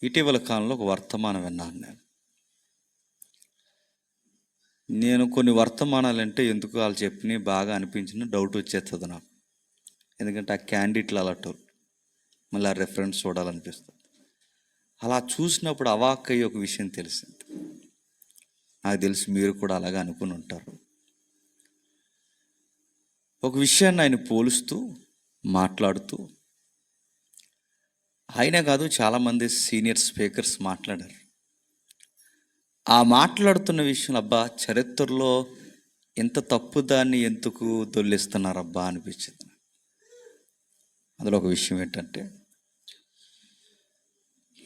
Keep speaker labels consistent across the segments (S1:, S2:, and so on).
S1: ఇటీవల కాలంలో ఒక వర్తమానం విన్నాను నేను కొన్ని వర్తమానాలంటే ఎందుకు వాళ్ళు చెప్పినవి బాగా అనిపించిన డౌట్ వచ్చేస్తుంది నాకు. ఎందుకంటే ఆ క్యాండిడేట్లు అలాంటి మళ్ళీ ఆ రెఫరెన్స్ చూడాలనిపిస్తుంది. అలా చూసినప్పుడు అవాక్కయ్య ఒక విషయం తెలిసింది. నాకు తెలిసి మీరు కూడా అలాగే అనుకుని ఉంటారు. ఒక విషయాన్ని ఆయన పోలుస్తూ మాట్లాడుతూ, ఆయన కాదు చాలామంది సీనియర్ స్పీకర్స్ మాట్లాడారు. ఆ మాట్లాడుతున్న విషయం అబ్బా చరిత్రలో ఎంత తప్పు దాన్ని ఎందుకు దొల్లిస్తున్నారబ్బా అనిపించింది. అందులో ఒక విషయం ఏంటంటే,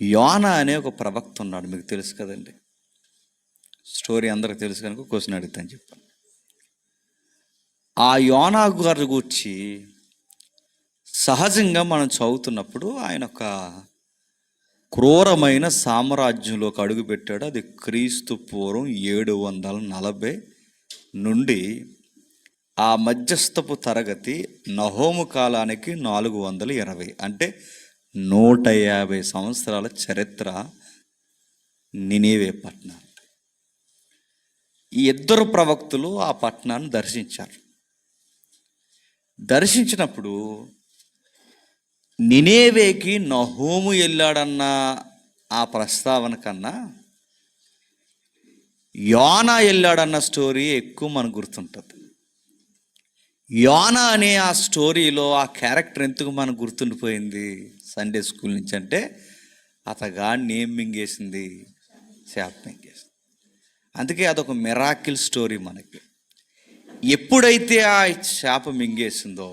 S1: యోనా అనే ఒక ప్రవక్త ఉన్నాడు. మీకు తెలుసు కదండి, స్టోరీ అందరికి తెలుసు కనుక క్వశ్చన్ అడుగుతాను చెప్పాను. ఆ యోనా గారి గురించి సహజంగా మనం చదువుతున్నప్పుడు ఆయన ఒక క్రూరమైన సామ్రాజ్యంలోకి అడుగుపెట్టాడు. అది క్రీస్తు పూర్వం 740 నుండి ఆ మధ్యస్థపు తరగతి నహోము కాలానికి 420, అంటే 150 సంవత్సరాల చరిత్ర నినేవే పట్టణం. ఈ ఇద్దరు ప్రవక్తులు ఆ పట్టణాన్ని దర్శించారు. దర్శించినప్పుడు నినేవేకి నహోము వెళ్ళాడన్న ఆ ప్రస్తావన కన్నా యోనా వెళ్ళాడన్న స్టోరీ ఎక్కువ మనకు గుర్తుంటుంది. యోనా అనే ఆ స్టోరీలో ఆ క్యారెక్టర్ ఎందుకు మనకు గుర్తుండిపోయింది సండే స్కూల్ నుంచి అంటే, అతగాడిని ఏం మింగేసింది? చేప మింగేసింది. అందుకే అదొక మిరాకిల్ స్టోరీ మనకి. ఎప్పుడైతే ఆ చేప మింగేసిందో,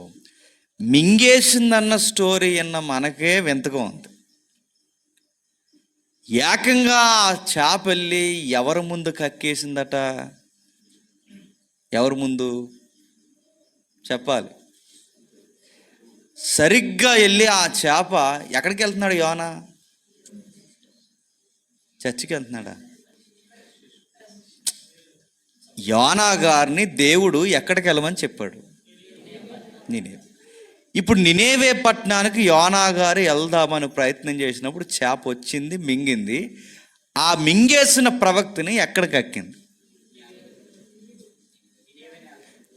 S1: మింగేసిందన్న స్టోరీ అన్న మనకే వింతగా ఉంది. ఏకంగా ఆ చేప వెళ్ళి ఎవరి ముందు కక్కేసిందట? ఎవరి ముందు చెప్పాలి? సరిగ్గా వెళ్ళి ఆ చేప ఎక్కడికి వెళ్తున్నాడు? యోనా చర్చికి వెళ్తున్నాడా? యోనా గారిని దేవుడు ఎక్కడికి వెళ్ళమని చెప్పాడు? నినేవే. ఇప్పుడు నినేవే పట్టణానికి యోనా గారు వెళ్దామని ప్రయత్నం చేసినప్పుడు చేప వచ్చింది, మింగింది. ఆ మింగేసిన ప్రవక్తని ఎక్కడికి ఎక్కింది?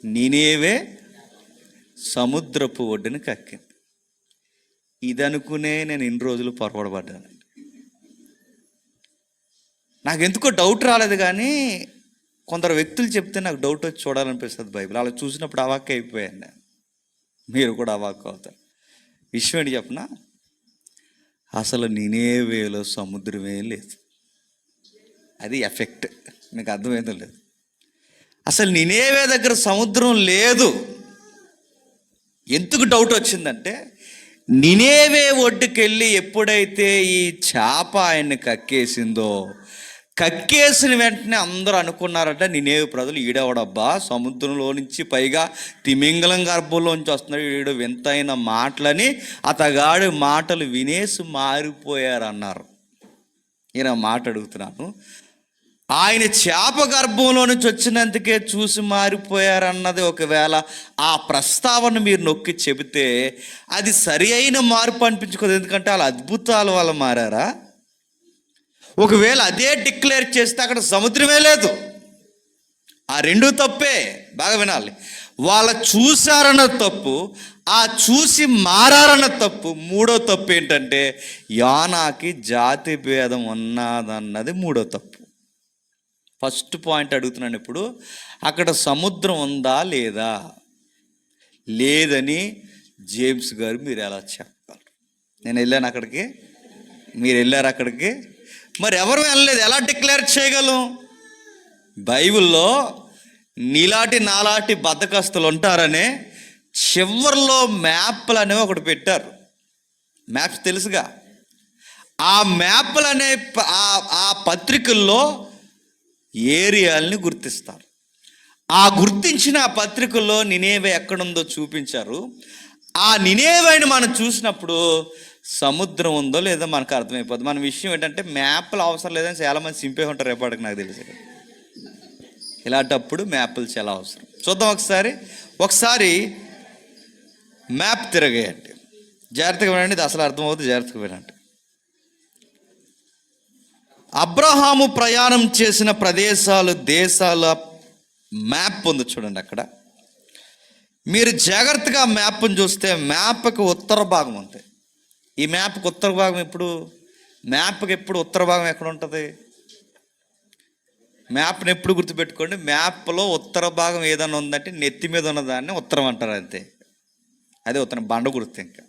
S1: నినేవే సముద్రపు ఒడ్డుని కక్కింది. ఇదనుకునే నేను ఇన్ని రోజులు పొరపడబడ్డానండి. నాకెందుకో డౌట్ రాలేదు, కానీ కొందరు వ్యక్తులు చెప్తే నాకు డౌట్ వచ్చి చూడాలనిపిస్తుంది బైబిల్. అలా చూసినప్పుడు అవాక్కి అయిపోయాను నేను. మీరు కూడా అవాక్కు అవుతారు. విషయం ఏంటి చెప్పనా? అసలు నినేవేలో సముద్రమే లేదు. అది ఎఫెక్ట్. మీకు అర్థమైందో లేదు? అసలు నినేవే దగ్గర సముద్రం లేదు. ఎందుకు డౌట్ వచ్చిందంటే, నినేవే ఒడ్డుకెళ్ళి ఎప్పుడైతే ఈ చేప ఆయన్ని కక్కేసిందో, కక్కేసిన వెంటనే అందరూ అనుకున్నారట, నినేవే ప్రజలు ఈడవడబ్బా సముద్రంలో నుంచి, పైగా తిమింగలం గర్భంలోంచి వస్తున్నాడు, ఈడు వింతైన మాటలని అతగాడి మాటలు వినేసి మారిపోయారన్నారు. ఈయన మాట అడుగుతున్నాను, ఆయన చేప గర్భంలో నుంచి వచ్చినందుకే చూసి మారిపోయారన్నది ఒకవేళ ఆ ప్రస్తావన మీరు నొక్కి చెబితే అది సరి అయిన మార్పు అనిపించుకోదు. ఎందుకంటే వాళ్ళ అద్భుతాల వల్ల మారారా? ఒకవేళ అదే డిక్లేర్ చేస్తే అక్కడ సముద్రమే లేదు. ఆ రెండు తప్పే. బాగా వినాలి. వాళ్ళ చూశారన్న తప్పు, ఆ చూసి మారారన్న తప్పు. మూడో తప్పు ఏంటంటే, యోనాకి జాతి భేదం ఉన్నదన్నది మూడో తప్పు. ఫస్ట్ పాయింట్ అడుగుతున్నాను ఇప్పుడు, అక్కడ సముద్రం ఉందా లేదా? లేదని జేమ్స్ గారు మీరు ఎలా చెప్పారు? నేను వెళ్ళాను అక్కడికి, మీరు వెళ్ళారు అక్కడికి, మరి ఎవరు వెళ్ళలేదు, ఎలా డిక్లేర్ చేయగలం? బైబిల్లో నీలాంటి నాలాంటి బద్దకస్తులు ఉంటారనే చివర్లో మ్యాప్లు అనేవి ఒకటి పెట్టారు. మ్యాప్స్ తెలుసుగా. ఆ మ్యాప్లు అనే ఆ పత్రికల్లో ఏరియాల్ని గుర్తిస్తారు. ఆ గుర్తించిన ఆ పత్రికల్లో నినేవే ఎక్కడుందో చూపించారు. ఆ నినేవేని మనం చూసినప్పుడు సముద్రం ఉందో లేదో మనకు అర్థమైపోద్ది. మన విషయం ఏంటంటే, మ్యాప్లు అవసరం లేదని చాలామంది సింపే ఉంటారు. రేపటికి నాకు తెలిసి ఇలాంటప్పుడు మ్యాప్లు చాలా అవసరం. చూద్దాం ఒకసారి మ్యాప్ తిరగేయండి. జాగ్రత్తగా వినండి, ఇది అసలు అర్థమవుతుంది. జాగ్రత్తగా వినండి. అబ్రహాము ప్రయాణం చేసిన ప్రదేశాలు, దేశాల మ్యాప్ ఉంది చూడండి. అక్కడ మీరు జాగ్రత్తగా మ్యాప్ని చూస్తే మ్యాప్కి ఉత్తర భాగం ఉంది. ఈ మ్యాప్కి ఉత్తర భాగం మ్యాప్కి ఎప్పుడు ఉత్తర భాగం ఎక్కడ ఉంటుంది? మ్యాప్ని ఎప్పుడు గుర్తుపెట్టుకోండి, మ్యాప్లో ఉత్తర భాగం ఏదైనా ఉందంటే నెత్తి మీద ఉన్నదాన్ని ఉత్తరం అంటారు, అంతే. అదే ఉత్తరం, బండ గుర్తు. ఇంకా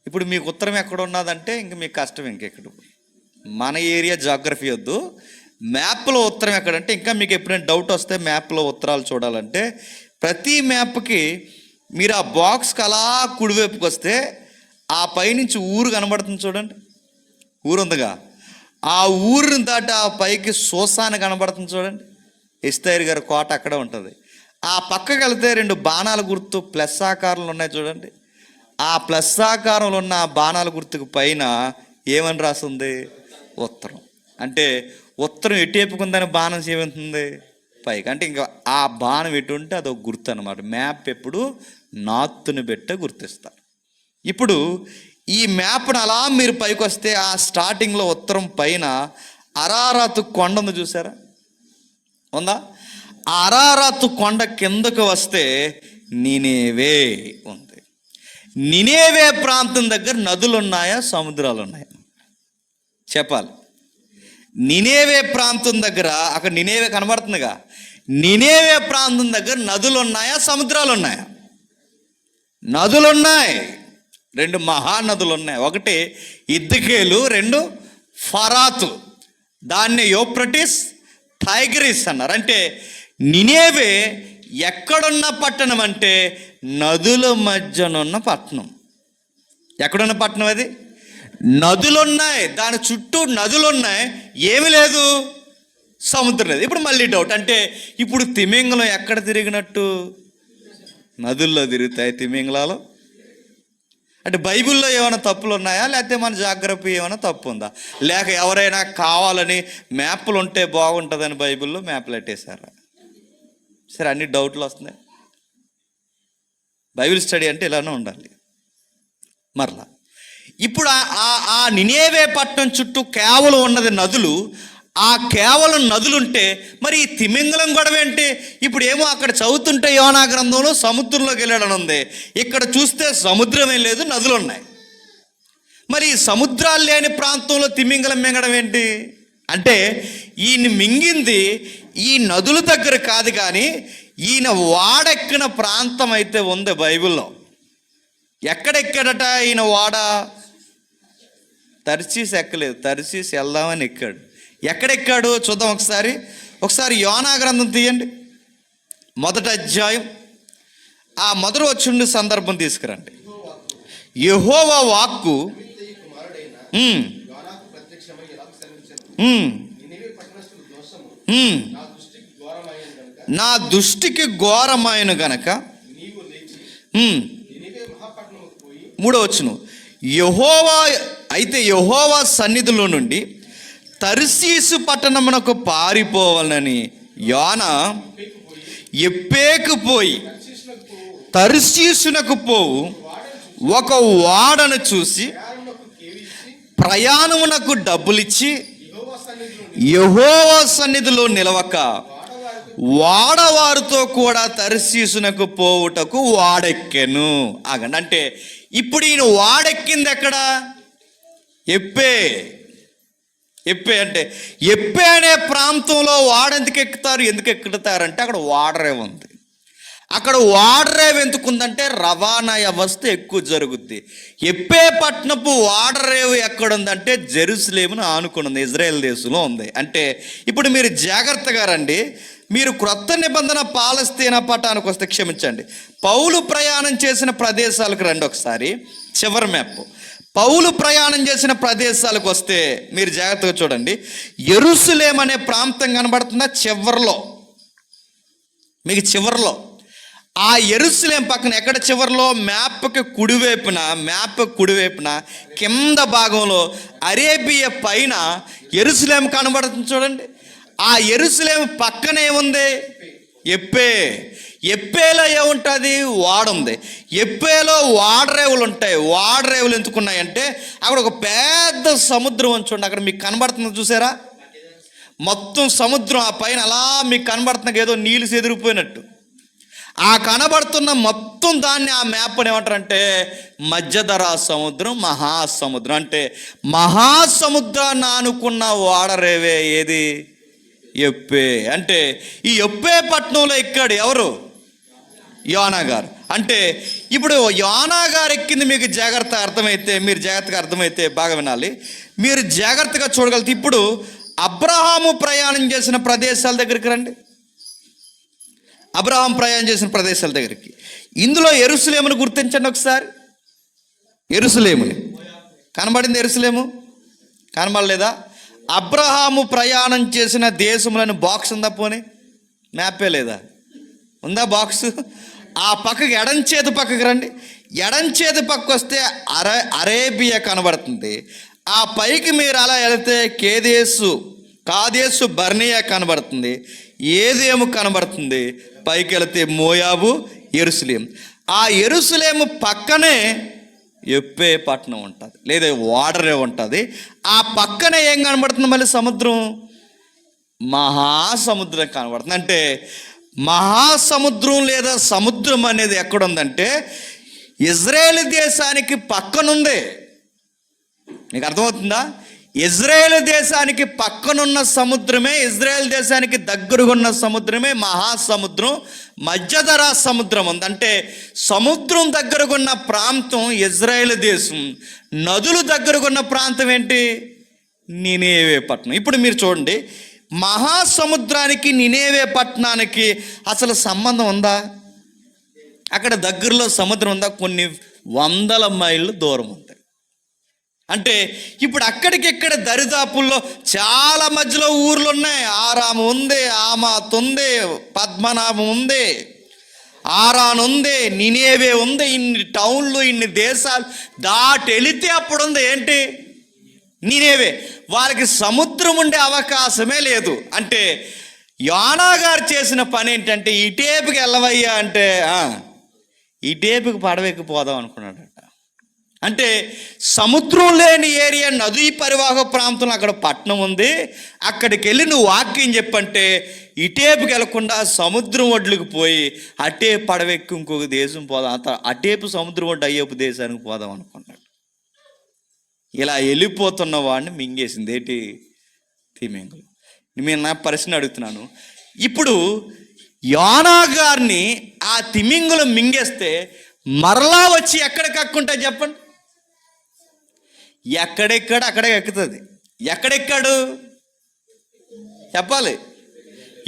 S1: ఇప్పుడు మీకు ఉత్తరం ఎక్కడ ఉన్నదంటే ఇంక మీకు కష్టం. ఇంకెక్కడ మన ఏరియా జాగ్రఫీ వద్దు, మ్యాప్లో ఉత్తరం ఎక్కడంటే ఇంకా మీకు ఎప్పుడైనా డౌట్ వస్తే మ్యాప్లో ఉత్తరాలు చూడాలంటే ప్రతి మ్యాప్కి మీరు ఆ బాక్స్కి అలా కుడివైపుకి వస్తే ఆ పైనుంచి ఊరు కనబడుతుంది చూడండి. ఊరు ఉందిగా, ఆ ఊరిని దాటి ఆ పైకి సోసాన కనబడుతుంది చూడండి. ఇస్తైర్ గారి కోట అక్కడ ఉంటుంది. ఆ పక్కకి వెళ్తే 2 బాణాల గుర్తు ప్లస్ ఆకారంలో ఉన్నాయి చూడండి. ఆ ప్లస్ ఆకారంలో ఉన్న ఆ బాణాల గుర్తుకు పైన ఏమని రాస్తుంది? ఉత్తరం. అంటే ఉత్తరం ఎటేపుకుందని బాణం చేస్తుంది పైకి. అంటే ఇంకా ఆ బాణం ఎటు ఉంటే అదొక గుర్తు అనమాట. మ్యాప్ ఎప్పుడు నార్త్ని పెట్టే గుర్తిస్తారు. ఇప్పుడు ఈ మ్యాప్ను అలా మీరు పైకి వస్తే ఆ స్టార్టింగ్లో ఉత్తరం పైన అరారాతు కొండ ఉంది, చూసారా? ఉందా? అరారాతు కొండ కిందకు వస్తే నినేవే ఉంది. నినేవే ప్రాంతం దగ్గర నదులు ఉన్నాయా, సముద్రాలు ఉన్నాయా? చెప్పాలి. నినేవే ప్రాంతం దగ్గర, అక్కడ నినేవే కనబడుతుందిగా, నినేవే ప్రాంతం దగ్గర నదులు ఉన్నాయా, సముద్రాలు ఉన్నాయా? నదులు ఉన్నాయి. 2 మహానదులు ఉన్నాయి. ఒకటి ఇద్దకేలు, 2 ఫరాతు. దాన్ని యూఫ్రటీస్, టైగ్రిస్ అన్నారు. అంటే నినేవే ఎక్కడున్న పట్టణం అంటే నదుల మధ్యనున్న పట్టణం. ఎక్కడున్న పట్టణం అది? నదులున్నాయి, దాని చుట్టూ నదులున్నాయి, ఏమి లేదు, సముద్రం లేదు. ఇప్పుడు మళ్ళీ డౌట్, అంటే ఇప్పుడు తిమింగలం ఎక్కడ తిరిగినట్టు? నదుల్లో తిరుగుతాయి తిమింగలాలు. అంటే బైబిల్లో ఏమైనా తప్పులు ఉన్నాయా, లేకపోతే మన జాగ్రఫీ ఏమైనా తప్పు ఉందా, లేక ఎవరైనా కావాలని మ్యాప్లు ఉంటే బాగుంటుందని బైబిల్లో మ్యాప్లు పెట్టేశారా? సరే, అన్ని డౌట్లు వస్తున్నాయి. బైబిల్ స్టడీ అంటే ఇలానే ఉండాలి. మరలా ఇప్పుడు ఆ నినేవే పట్టణం చుట్టూ కేవలం ఉన్నది నదులు. ఆ కేవలం నదులుంటే మరి ఈ తిమింగలం గొడవ ఏంటి? ఇప్పుడు ఏమో అక్కడ చదువుతుంటే యోనా గ్రంథంలో సముద్రంలోకి వెళ్ళాడని ఉంది, ఇక్కడ చూస్తే సముద్రం ఏం లేదు, నదులు ఉన్నాయి. మరి ఈ సముద్రాలు లేని ప్రాంతంలో తిమింగలం మింగడం ఏంటి? అంటే ఈయన మింగింది ఈ నదుల దగ్గర కాదు, కానీ ఈయన వాడెక్కిన ప్రాంతం అయితే ఉంది బైబిల్లో. ఎక్కడెక్కాడట ఈయన వాడ? తర్సీస్ ఎక్కలేదు, తర్సీస్ వెళ్దామని ఎక్కాడు. ఎక్కడెక్కాడు చూద్దాం ఒకసారి యోనా గ్రంథం తీయండి, 1వ అధ్యాయం. ఆ మొదటి వచ్చిండు సందర్భం తీసుకురండి. యెహోవా వాక్కు నా దృష్టికి ఘోరమైన గనక 3వ వచనం, యెహోవా సన్నిధిలో నుండి తర్సీసు పట్టణమునకు పారిపోవాలని యోనా ఎప్పేకు పోయి తర్సీసునకు పోవు ఒక ఓడను చూసి ప్రయాణమునకు డబ్బులిచ్చి యెహోవా సన్నిధిలో నిలవక వాడవారితో కూడా తర్సీసునకు పోవుటకు వాడెక్కెను. ఆగండి, అంటే ఇప్పుడు ఈయన వాడెక్కింది ఎక్కడ? ఎప్పే అంటే ఎప్పే అనే ప్రాంతంలో వాడెందుకు ఎక్కుతారు? ఎందుకు ఎక్కుతారంటే అక్కడ వాడరే ఉంది. అక్కడ వాడరేవు ఎందుకుందంటే రవాణా వ్యవస్థ ఎక్కువ జరుగుద్ది. ఎప్పే పట్టణపు వాడరేవు ఎక్కడుందంటే జెరూసలేమును ఆనుకుని ఉంది, ఇజ్రాయెల్ దేశంలో ఉంది. అంటే ఇప్పుడు మీరు జాగ్రత్తగా రండి. మీరు క్రొత్త నిబంధన పాలస్తీనా పట్టణానికి వస్తే, క్షమించండి, పౌలు ప్రయాణం చేసిన ప్రదేశాలకు రండి ఒకసారి. చివరి మ్యాప్ పౌలు ప్రయాణం చేసిన ప్రదేశాలకు వస్తే మీరు జాగ్రత్తగా చూడండి. యెరూషలేం అనే ప్రాంతం కనబడుతుందా? మీకు చివరిలో ఆ యెరూషలేం పక్కన ఎక్కడ చివరిలో? మ్యాప్ కుడివైపున కింద భాగంలో అరేబియా పైన యెరూషలేం కనబడుతుంది చూడండి. ఆ యెరూషలేం పక్కనే ఉంది ఎప్పే. ఎప్పేలో ఏముంటుంది? వాడుంది. ఎప్పేలో వాడరేవులు ఉంటాయి. వాడరేవులు ఎందుకున్నాయంటే అక్కడ ఒక పెద్ద సముద్రం ఉంచండి, అక్కడ మీకు కనబడుతుంది చూసారా, మొత్తం సముద్రం ఆ పైన అలా మీకు కనబడుతున్న ఏదో నీళ్ళు చెదిరిపోయినట్టు. ఆ కనబడుతున్న మొత్తం దాన్ని ఆ మ్యాప్ అని ఏమంటారంటే మధ్యధరా సముద్రం, మహాసముద్రం. అంటే మహాసముద్రాన్ని ఆనుకున్న వాడరేవే ఏది? యొప్పే. అంటే ఈ యొప్పే పట్టణంలో ఎక్కాడు ఎవరు? యోనా గారు. అంటే ఇప్పుడు యోనా గారు ఎక్కింది మీకు జాగ్రత్తగా అర్థమైతే, మీరు జాగ్రత్తగా అర్థమైతే బాగా వినాలి, మీరు జాగ్రత్తగా చూడగలిగితే. ఇప్పుడు అబ్రహాము ప్రయాణం చేసిన ప్రదేశాల దగ్గరికి రండి. అబ్రహాం ప్రయాణం చేసిన ప్రదేశాల దగ్గరికి. ఇందులో యెరూషలేమును గుర్తించండి ఒకసారి. యెరూషలేముని కనబడింది? యెరూషలేము కనబడలేదా? అబ్రహాము ప్రయాణం చేసిన దేశములను బాక్స్ ఉందా? పోనీ మ్యాపే లేదా? ఉందా బాక్స్? ఆ పక్కకి ఎడంచేతి పక్కకి రండి. ఎడంచేతి పక్క వస్తే అరేబియా కనబడుతుంది. ఆ పైకి మీరు అలా వెళితే కాదేసు బర్నియా కనబడుతుంది. ఏదేము కనబడుతుంది. పైకి వెళితే మోయాబు, యెరూషలేం. ఆ యెరూషలేము పక్కనే యొప్పే పట్టణం ఉంటుంది, లేదా వాడరే ఉంటుంది. ఆ పక్కనే ఏం కనబడుతుంది? మళ్ళీ సముద్రం, మహాసముద్రం కనబడుతుంది. అంటే మహాసముద్రం లేదా సముద్రం అనేది ఎక్కడుందంటే ఇజ్రాయేల్ దేశానికి పక్కనుంది. మీకు అర్థమవుతుందా? ఇజ్రాయేల్ దేశానికి పక్కనున్న సముద్రమే, ఇజ్రాయేల్ దేశానికి దగ్గరగా ఉన్న సముద్రమే మహాసముద్రం. మధ్యధరా సముద్రం ఉంది. అంటే సముద్రం దగ్గరగా ఉన్న ప్రాంతం ఇజ్రాయేల్ దేశం. నదులు దగ్గరగా ఉన్న ప్రాంతం ఏంటి? నినేవే పట్టణం. ఇప్పుడు మీరు చూడండి, మహాసముద్రానికి నినేవే పట్టణానికి అసలు సంబంధం ఉందా? అక్కడ దగ్గరలో సముద్రం ఉందా? కొన్ని వందల మైళ్ళు దూరం ఉంది. అంటే ఇప్పుడు అక్కడికిక్కడ దరిదాపుల్లో చాలా మధ్యలో ఊర్లు ఉన్నాయి. ఆరాము ఉంది, ఆమాత్ ఉంది, పద్మనాభం ఉంది, ఆరాన్ ఉంది, నినేవే ఉంది. ఇన్ని టౌన్లు, ఇన్ని దేశాలు దాటి వెళితే అప్పుడు ఉంది ఏంటి? నినేవే. వాళ్ళకి సముద్రం ఉండే అవకాశమే లేదు. అంటే యోనా గారు చేసిన పని ఏంటంటే ఇటేపుకి వెళ్ళవయ్యా అంటే ఇటేపుకి పడవెక్కిపోదాం అనుకున్నాడట. అంటే సముద్రం లేని ఏరియా, నదీ పరివాహక ప్రాంతంలో అక్కడ పట్టణం ఉంది. అక్కడికి వెళ్ళి నువ్వు వాక్యం చెప్పంటే ఇటేపుకి వెళ్ళకుండా సముద్రం ఒడ్లకు పోయి అటే పడవెక్కి ఇంకొక దేశం పోదాం, అటేపు సముద్రం ఒడ్డు అయ్యేపు దేశానికి పోదాం అనుకున్నాడు. ఇలా వెళ్ళిపోతున్న వాడిని మింగేసింది ఏంటి? తిమింగలం. నేను నా ప్రశ్న అడుగుతున్నాను, ఇప్పుడు యోనా గారిని ఆ తిమింగలం మింగేస్తే మరలా వచ్చి ఎక్కడ కక్కుంటా చెప్పండి? ఎక్కడెక్కడ అక్కడే ఎక్కుతుంది. ఎక్కడెక్కాడు చెప్పాలి?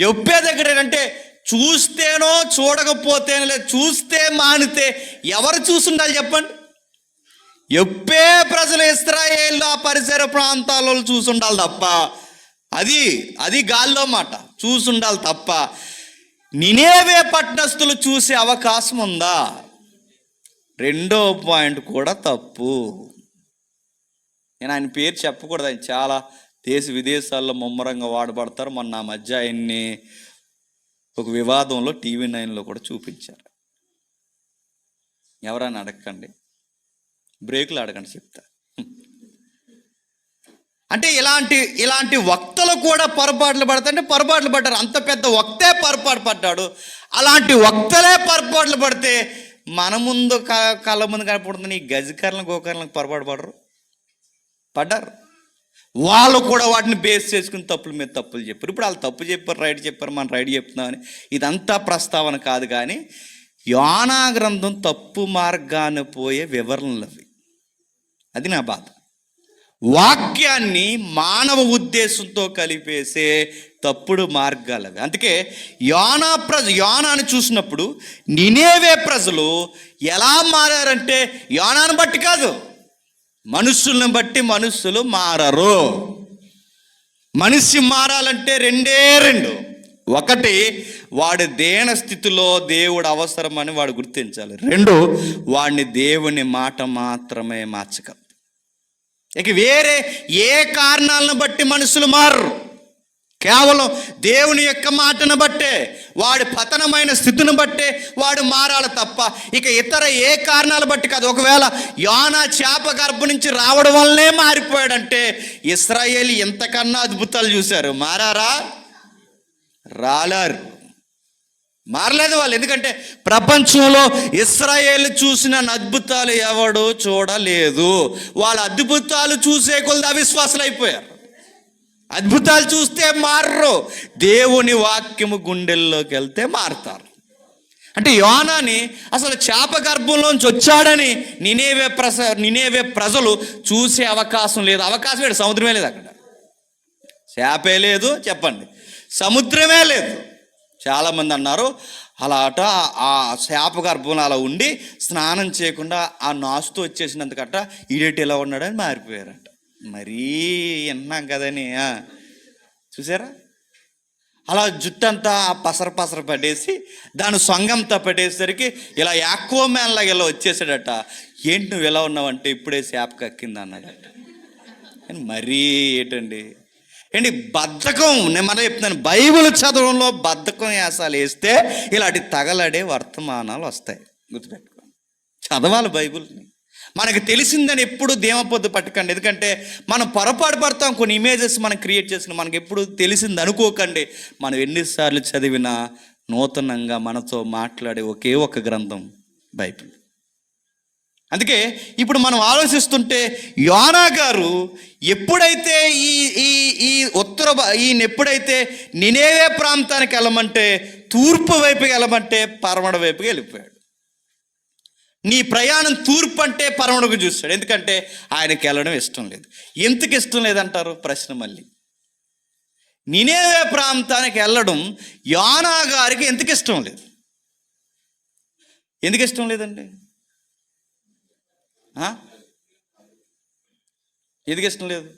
S1: యొప్పే దగ్గర. అంటే చూస్తేనో చూడకపోతేనో, లేదు చూస్తే మానితే ఎవరు చూసుండాలి చెప్పండి? యొప్పే ప్రజలు, ఇశ్రాయేలు ఆ పరిసర ప్రాంతాలలో చూసుండాలి తప్ప, అది గాల్లో మాట, చూసుండాలి తప్ప నినేవే పట్టణస్థులు చూసే అవకాశం ఉందా? రెండో పాయింట్ కూడా తప్పు. నేను ఆయన పేరు చెప్పకూడదు, ఆయన చాలా దేశ విదేశాల్లో ముమ్మరంగా వాడబడతారు. మొన్న ఆ మధ్య ఆయన్ని ఒక వివాదంలో టీవీ 9లో కూడా చూపించారు. ఎవరైనా అడగండి, బ్రేకులు అడగండి చెప్తా. అంటే ఇలాంటి వక్తలు కూడా పొరపాట్లు పడతాయంటే పొరపాట్లు పడ్డారు. అంత పెద్ద వక్తే పొరపాటు పడ్డాడు. అలాంటి వక్తలే పొరపాట్లు పడితే మన ముందు కళ్ళ ముందు కనపడుతుంది ఈ గజకర్లను గోకర్లకు పొరపాటు పడ్డారు. వాళ్ళు కూడా వాటిని బేస్ చేసుకుని తప్పుల మీద తప్పులు చెప్పారు. ఇప్పుడు వాళ్ళు తప్పు చెప్పారు, రైట్ చెప్పారు, మనం రైట్ చెప్తున్నామని ఇదంతా ప్రస్తావన కాదు. కానీ యోనా గ్రంథం తప్పు మార్గాన్ని పోయే వివరణలు అవి. అది నా బాధ. వాక్యాన్ని మానవ ఉద్దేశంతో కలిపేసే తప్పుడు మార్గాలు అవి. అందుకే యోనాను చూసినప్పుడు నినేవే ప్రజలు ఎలా మారారంటే యోనాను బట్టి కాదు, మనుషులను బట్టి మనుషులు మారరు. మనిషి మారాలంటే రెండు. ఒకటి, వాడి దేన స్థితిలో దేవుడు అవసరమని వాడు గుర్తించాలి. రెండు, వాడిని దేవుని మాట మాత్రమే మార్చగలదు. ఇక వేరే ఏ కారణాలను బట్టి మనుషులు మారరు. కేవలం దేవుని యొక్క మాటను బట్టే, వాడి పతనమైన స్థితిని బట్టే వాడు మారాలి తప్ప ఇక ఇతర ఏ కారణాలు బట్టి కాదు. ఒకవేళ యోనా చేప గర్భం నుంచి రావడం వల్లనే మారిపోయాడంటే ఇశ్రాయేలు ఎంతకన్నా అద్భుతాలు చూశారు. మారారా? రాలారు, మారలేదు వాళ్ళు. ఎందుకంటే ప్రపంచంలో ఇశ్రాయేలు చూసిన అద్భుతాలు ఎవడు చూడలేదు. వాళ్ళ అద్భుతాలు చూసే కొలది అవిశ్వాసులు అయిపోయారు. అద్భుతాలు చూస్తే మారరు, దేవుని వాక్యము గుండెల్లోకి వెళ్తే మారుతారు. అంటే యోనాని అసలు చేప గర్భంలోంచి వచ్చాడని నినేవే ప్రజలు చూసే అవకాశం లేదు. అవకాశం లేదు, సముద్రమే లేదు, అక్కడ చేపే లేదు, చెప్పండి సముద్రమే లేదు. చాలామంది అన్నారు అలాట ఆ చేప గర్భంలో అలా ఉండి స్నానం చేయకుండా ఆ నాసుతో వచ్చేసినందుకట ఈడేటి ఎలా ఉన్నాడని మారిపోయారట. మరీ విన్నాం కదని చూసారా? అలా జుట్టంతా పసర పడేసి దాని సొంగంతా పడేసరికి ఇలా యాక్వామ్యాన్ లాగా ఇలా వచ్చేసాడట. ఏంటి నువ్వు ఎలా ఉన్నావంటే ఇప్పుడే చేప కక్కింది అన్నాడట. మరీ ఏంటండి బద్ధకం. నేను మళ్ళీ చెప్తున్నాను, బైబిల్ చదవడంలో బద్ధకం యాసాలు వేస్తే ఇలాంటి తగలడే వర్తమానాలు వస్తాయి. గుర్తుపెట్టుకోండి, చదవాలి బైబిల్ని. మనకు తెలిసిందని ఎప్పుడు దేమపొద్దు పట్టకండి. ఎందుకంటే మనం పొరపాటు పడతాం. కొన్ని ఇమేజెస్ మనం క్రియేట్ చేసిన మనకు ఎప్పుడు తెలిసింది అనుకోకండి. మనం ఎన్నిసార్లు చదివినా నూతనంగా మనతో మాట్లాడే ఒకే ఒక గ్రంథం బైబిల్. అందుకే ఇప్పుడు మనం ఆలోచిస్తుంటే యోనా గారు ఎప్పుడైతే ఈయన ఎప్పుడైతే నినేవే ప్రాంతానికి వెళ్ళమంటే తూర్పు వైపుకి వెళ్ళమంటే పరమడ వైపుకి వెళ్ళిపోయాడు. నీ ప్రయాణం తూర్పు అంటే పరమడకు చూస్తాడు. ఎందుకంటే ఆయనకి వెళ్ళడం ఇష్టం లేదు. ఎందుకు ఇష్టం లేదంటారు? ప్రశ్న మళ్ళీ. నినేవే ప్రాంతానికి వెళ్ళడం యోనా గారికి ఎందుకు ఇష్టం లేదు? ఎందుకు ఇష్టం లేదండి? ఎందుకు ఇష్టం లేదు?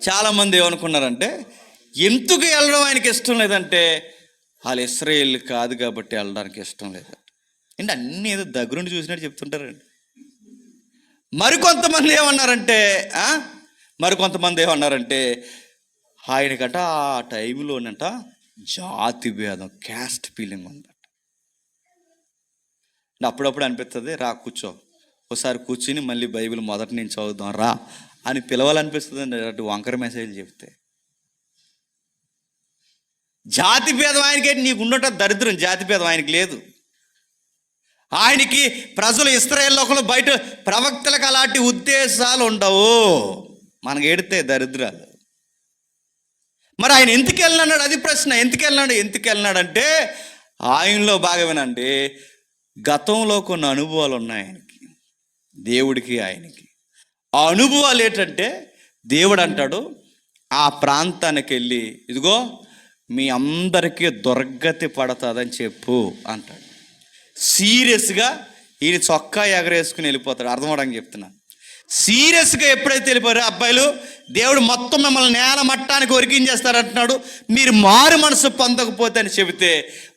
S1: చాలామంది ఏమనుకున్నారంటే ఎందుకు వెళ్ళడం ఆయనకి ఇష్టం లేదంటే వాళ్ళు ఇశ్రాయేలు కాదు కాబట్టి వెళ్ళడానికి ఇష్టం లేదు అంటే అన్నీ ఏదో దగ్గరుండి చూసినట్టు చెప్తుంటారండి. మరికొంతమంది ఏమన్నారంటే ఆయనకట ఆ టైంలోనంట జాతి భేదం, క్యాస్ట్ ఫీలింగ్ ఉందట. అప్పుడప్పుడు అనిపిస్తుంది, రా కూర్చో, ఒకసారి కూర్చుని మళ్ళీ బైబిల్ మొదటి నుంచి చదువుదాం రా అని పిలవాలనిపిస్తుంది అండి. అటు వంకర మెసేజ్లు చెప్తే జాతి భేదం ఆయనకి నీకు ఉండట దరిద్రం. జాతి భేదం ఆయనకి లేదు. ఆయనకి ప్రజలు ఇశ్రాయేలు ఒకరు బయట ప్రవక్తలకు అలాంటి ఉద్దేశాలు ఉండవు. మనకు ఏడితే దరిద్రాలు. మరి ఆయన ఎందుకు వెళ్ళినాడు? అది ప్రశ్న. ఎందుకు వెళ్ళినాడంటే ఆయనలో బాగా వినండి, గతంలో కొన్ని అనుభవాలు ఉన్నాయి ఆయనకి, దేవుడికి ఆయనకి. ఆ అనుభవాలు ఏంటంటే దేవుడు అంటాడు ఆ ప్రాంతానికి వెళ్ళి ఇదిగో మీ అందరికీ దుర్గతి పడుతుందని చెప్పు అంటాడు. సీరియస్గా ఈయన చొక్కా ఎగరేసుకుని వెళ్ళిపోతాడు. అర్థమవడానికి చెప్తున్నాను. సీరియస్గా ఎప్పుడైతే వెళ్ళిపోయారో అబ్బాయిలు, దేవుడు మొత్తం మిమ్మల్ని నేల మట్టానికి ఒరికించేస్తారంటున్నాడు, మీరు మారు మనసు పొందకపోతే అని చెబితే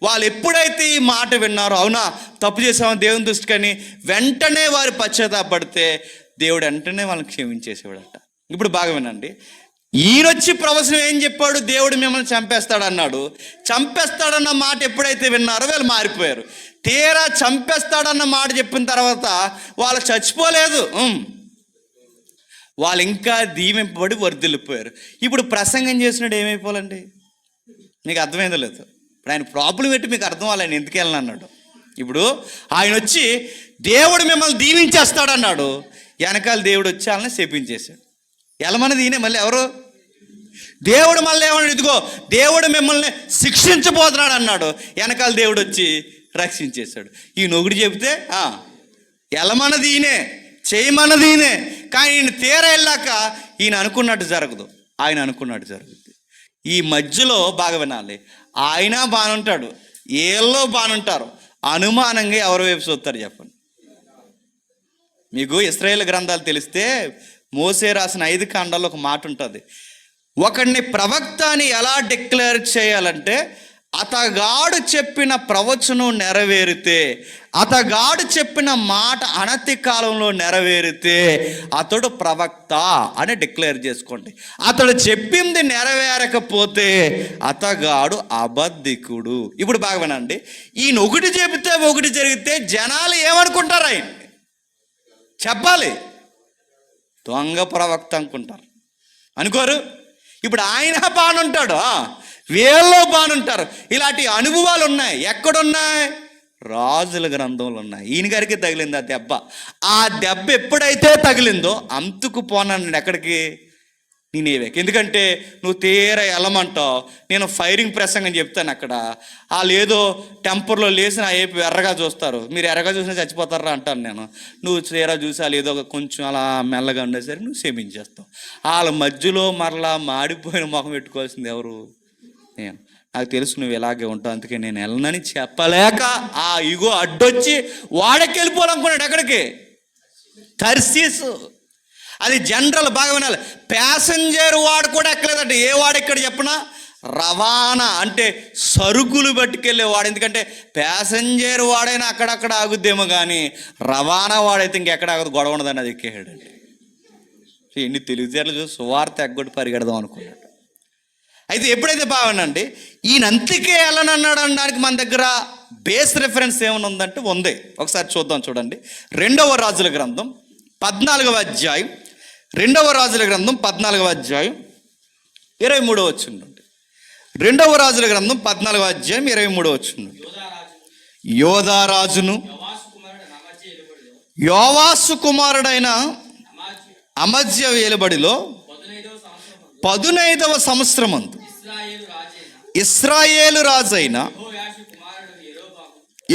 S1: వాళ్ళు ఎప్పుడైతే ఈ మాట విన్నారో, అవునా తప్పు చేసామని దేవుని దృష్టికని వెంటనే వారు పశ్చాత్తాపడితే దేవుడు వెంటనే వాళ్ళని క్షమించేసేవాడట. ఇప్పుడు బాగా వినండి, ఈయనొచ్చి ప్రవచనం ఏం చెప్పాడు? దేవుడు మిమ్మల్ని చంపేస్తాడన్నాడు. చంపేస్తాడన్న మాట ఎప్పుడైతే విన్నారో వీళ్ళు మారిపోయారు. తీరా చంపేస్తాడన్న మాట చెప్పిన తర్వాత వాళ్ళు చచ్చిపోలేదు, వాళ్ళు ఇంకా దీవింపబడి వర్ధిల్లిపోయారు. ఇప్పుడు ప్రసంగం చేసినాడు ఏమైపోవాలండి? మీకు అర్థమైందో లేదు? ఇప్పుడు ఆయన ప్రాబ్లం పెట్టి మీకు అర్థం అవ్వాలి ఆయన ఎందుకు వెళ్ళను అన్నాడు. ఇప్పుడు ఆయన వచ్చి దేవుడు మిమ్మల్ని దీవించేస్తాడన్నాడు, వెనకాల దేవుడు వచ్చి వాళ్ళని శపించేశాడు. ఎలమన్నది ఈయన మళ్ళీ ఎవరు? దేవుడు మళ్ళీ ఏమన్నాడు? ఇదిగో దేవుడు మిమ్మల్ని శిక్షించబోతున్నాడు అన్నాడు, వెనకాల దేవుడు వచ్చి రక్షించేశాడు. ఈ నొగుడు చెబితే ఎలమన్నది ఈయనే, చేయమన్నది ఈయనే. కానీ ఈయన తీర వెళ్ళాక ఈయన అనుకున్నట్టు జరగదు, ఆయన అనుకున్నట్టు జరుగుతుంది. ఈ మధ్యలో బాగా వినాలి, ఆయన బాగుంటాడు, ఏళ్ళో బాగుంటారు, అనుమానంగా ఎవరి వైపు చూస్తారు చెప్పండి. మీకు ఇశ్రాయేలు గ్రంథాలు తెలిస్తే మోసే రాసిన 5 కాండాల్లో ఒక మాట ఉంటుంది, ఒకడిని ప్రవక్త అని ఎలా డిక్లేర్ చేయాలంటే అతగాడు చెప్పిన ప్రవచనం నెరవేరితే, అతగాడు చెప్పిన మాట అనతి కాలంలో నెరవేరితే అతడు ప్రవక్త అని డిక్లేర్ చేసుకోండి. అతడు చెప్పింది నెరవేరకపోతే అతగాడు అబద్ధికుడు. ఇప్పుడు బాగా వినండి, ఈయన ఒకటి చెబితే ఒకటి జరిగితే జనాలు ఏమనుకుంటారు? ఆయన చెప్పాలి, దొంగ ప్రవక్త అనుకుంటారు, అనుకోరు? ఇప్పుడు ఆయన బానుంటాడు, వీళ్ళు బానుంటారు. ఇలాంటి అనుభవాలు ఉన్నాయి. ఎక్కడున్నాయి? రాజుల గ్రంథంలో ఉన్నాయి. ఈయన గారికి తగిలింది ఆ దెబ్బ. ఆ దెబ్బ ఎప్పుడైతే తగిలిందో అంతుకు పోనన్నాడు. ఎక్కడికి? నినేవేకి. ఎందుకంటే నువ్వు తీరా వెళ్ళమంటావు, నేను ఫైరింగ్ ప్రసంగం చెప్తాను అక్కడ. వాళ్ళు ఏదో టెంపర్లో లేచి నా ఏపీ ఎర్రగా చూస్తారు, మీరు ఎర్రగా చూసినా చచ్చిపోతారా అంటాను నేను. నువ్వు తీరా చూసి వాళ్ళు ఏదో కొంచెం అలా మెల్లగా ఉండేసరికి నువ్వు క్షమించేస్తావు. వాళ్ళ మధ్యలో మరలా మాడిపోయిన ముఖం పెట్టుకోవాల్సింది ఎవరు? నేను. నాకు తెలుసు నువ్వు ఇలాగే ఉంటావు, అందుకే నేను వెళ్ళనని చెప్పలేక ఆ ఇగో అడ్డొచ్చి వాడకి వెళ్ళిపోవాలనుకున్నాడు. ఎక్కడికి? తర్సీసు. అది జనరల్, బాగా వినాలి. ప్యాసింజర్ వాడు కూడా ఎక్కలేదంట. ఏ వాడు ఎక్కడ చెప్పినా? రవాణా అంటే సరుకులు పట్టుకెళ్ళే వాడు. ఎందుకంటే ప్యాసింజర్ వాడైనా అక్కడక్కడ ఆగుద్దేమో కానీ రవాణా వాడైతే ఇంకెక్కడ ఆగదు, గొడవ ఉండదని అది ఎక్కేయాడండి. ఎన్ని తెలివితేటలు చూసి సువార్త ఎగ్గొట్టి పరిగెడదాం అనుకున్నాడు. అయితే ఎప్పుడైతే బాగుండండి, ఈయన అంతకే వెళ్ళనన్నాడు అనడానికి మన దగ్గర బేస్ రిఫరెన్స్ ఏమైనా ఉందంటే ఉంది. ఒకసారి చూద్దాం, చూడండి. 2వ రాజుల గ్రంథం 14వ అధ్యాయం, 2వ రాజుల గ్రంథం 14వ అధ్యాయం 23వ వచనం. 2వ రాజుల గ్రంథం 14వ అధ్యాయం 23వ వచనం. యోధారాజును యోవాసు కుమారుడైన అమజ్య ఏలుబడిలో 15వ సంవత్సరమందు ఇశ్రాయేలు రాజైన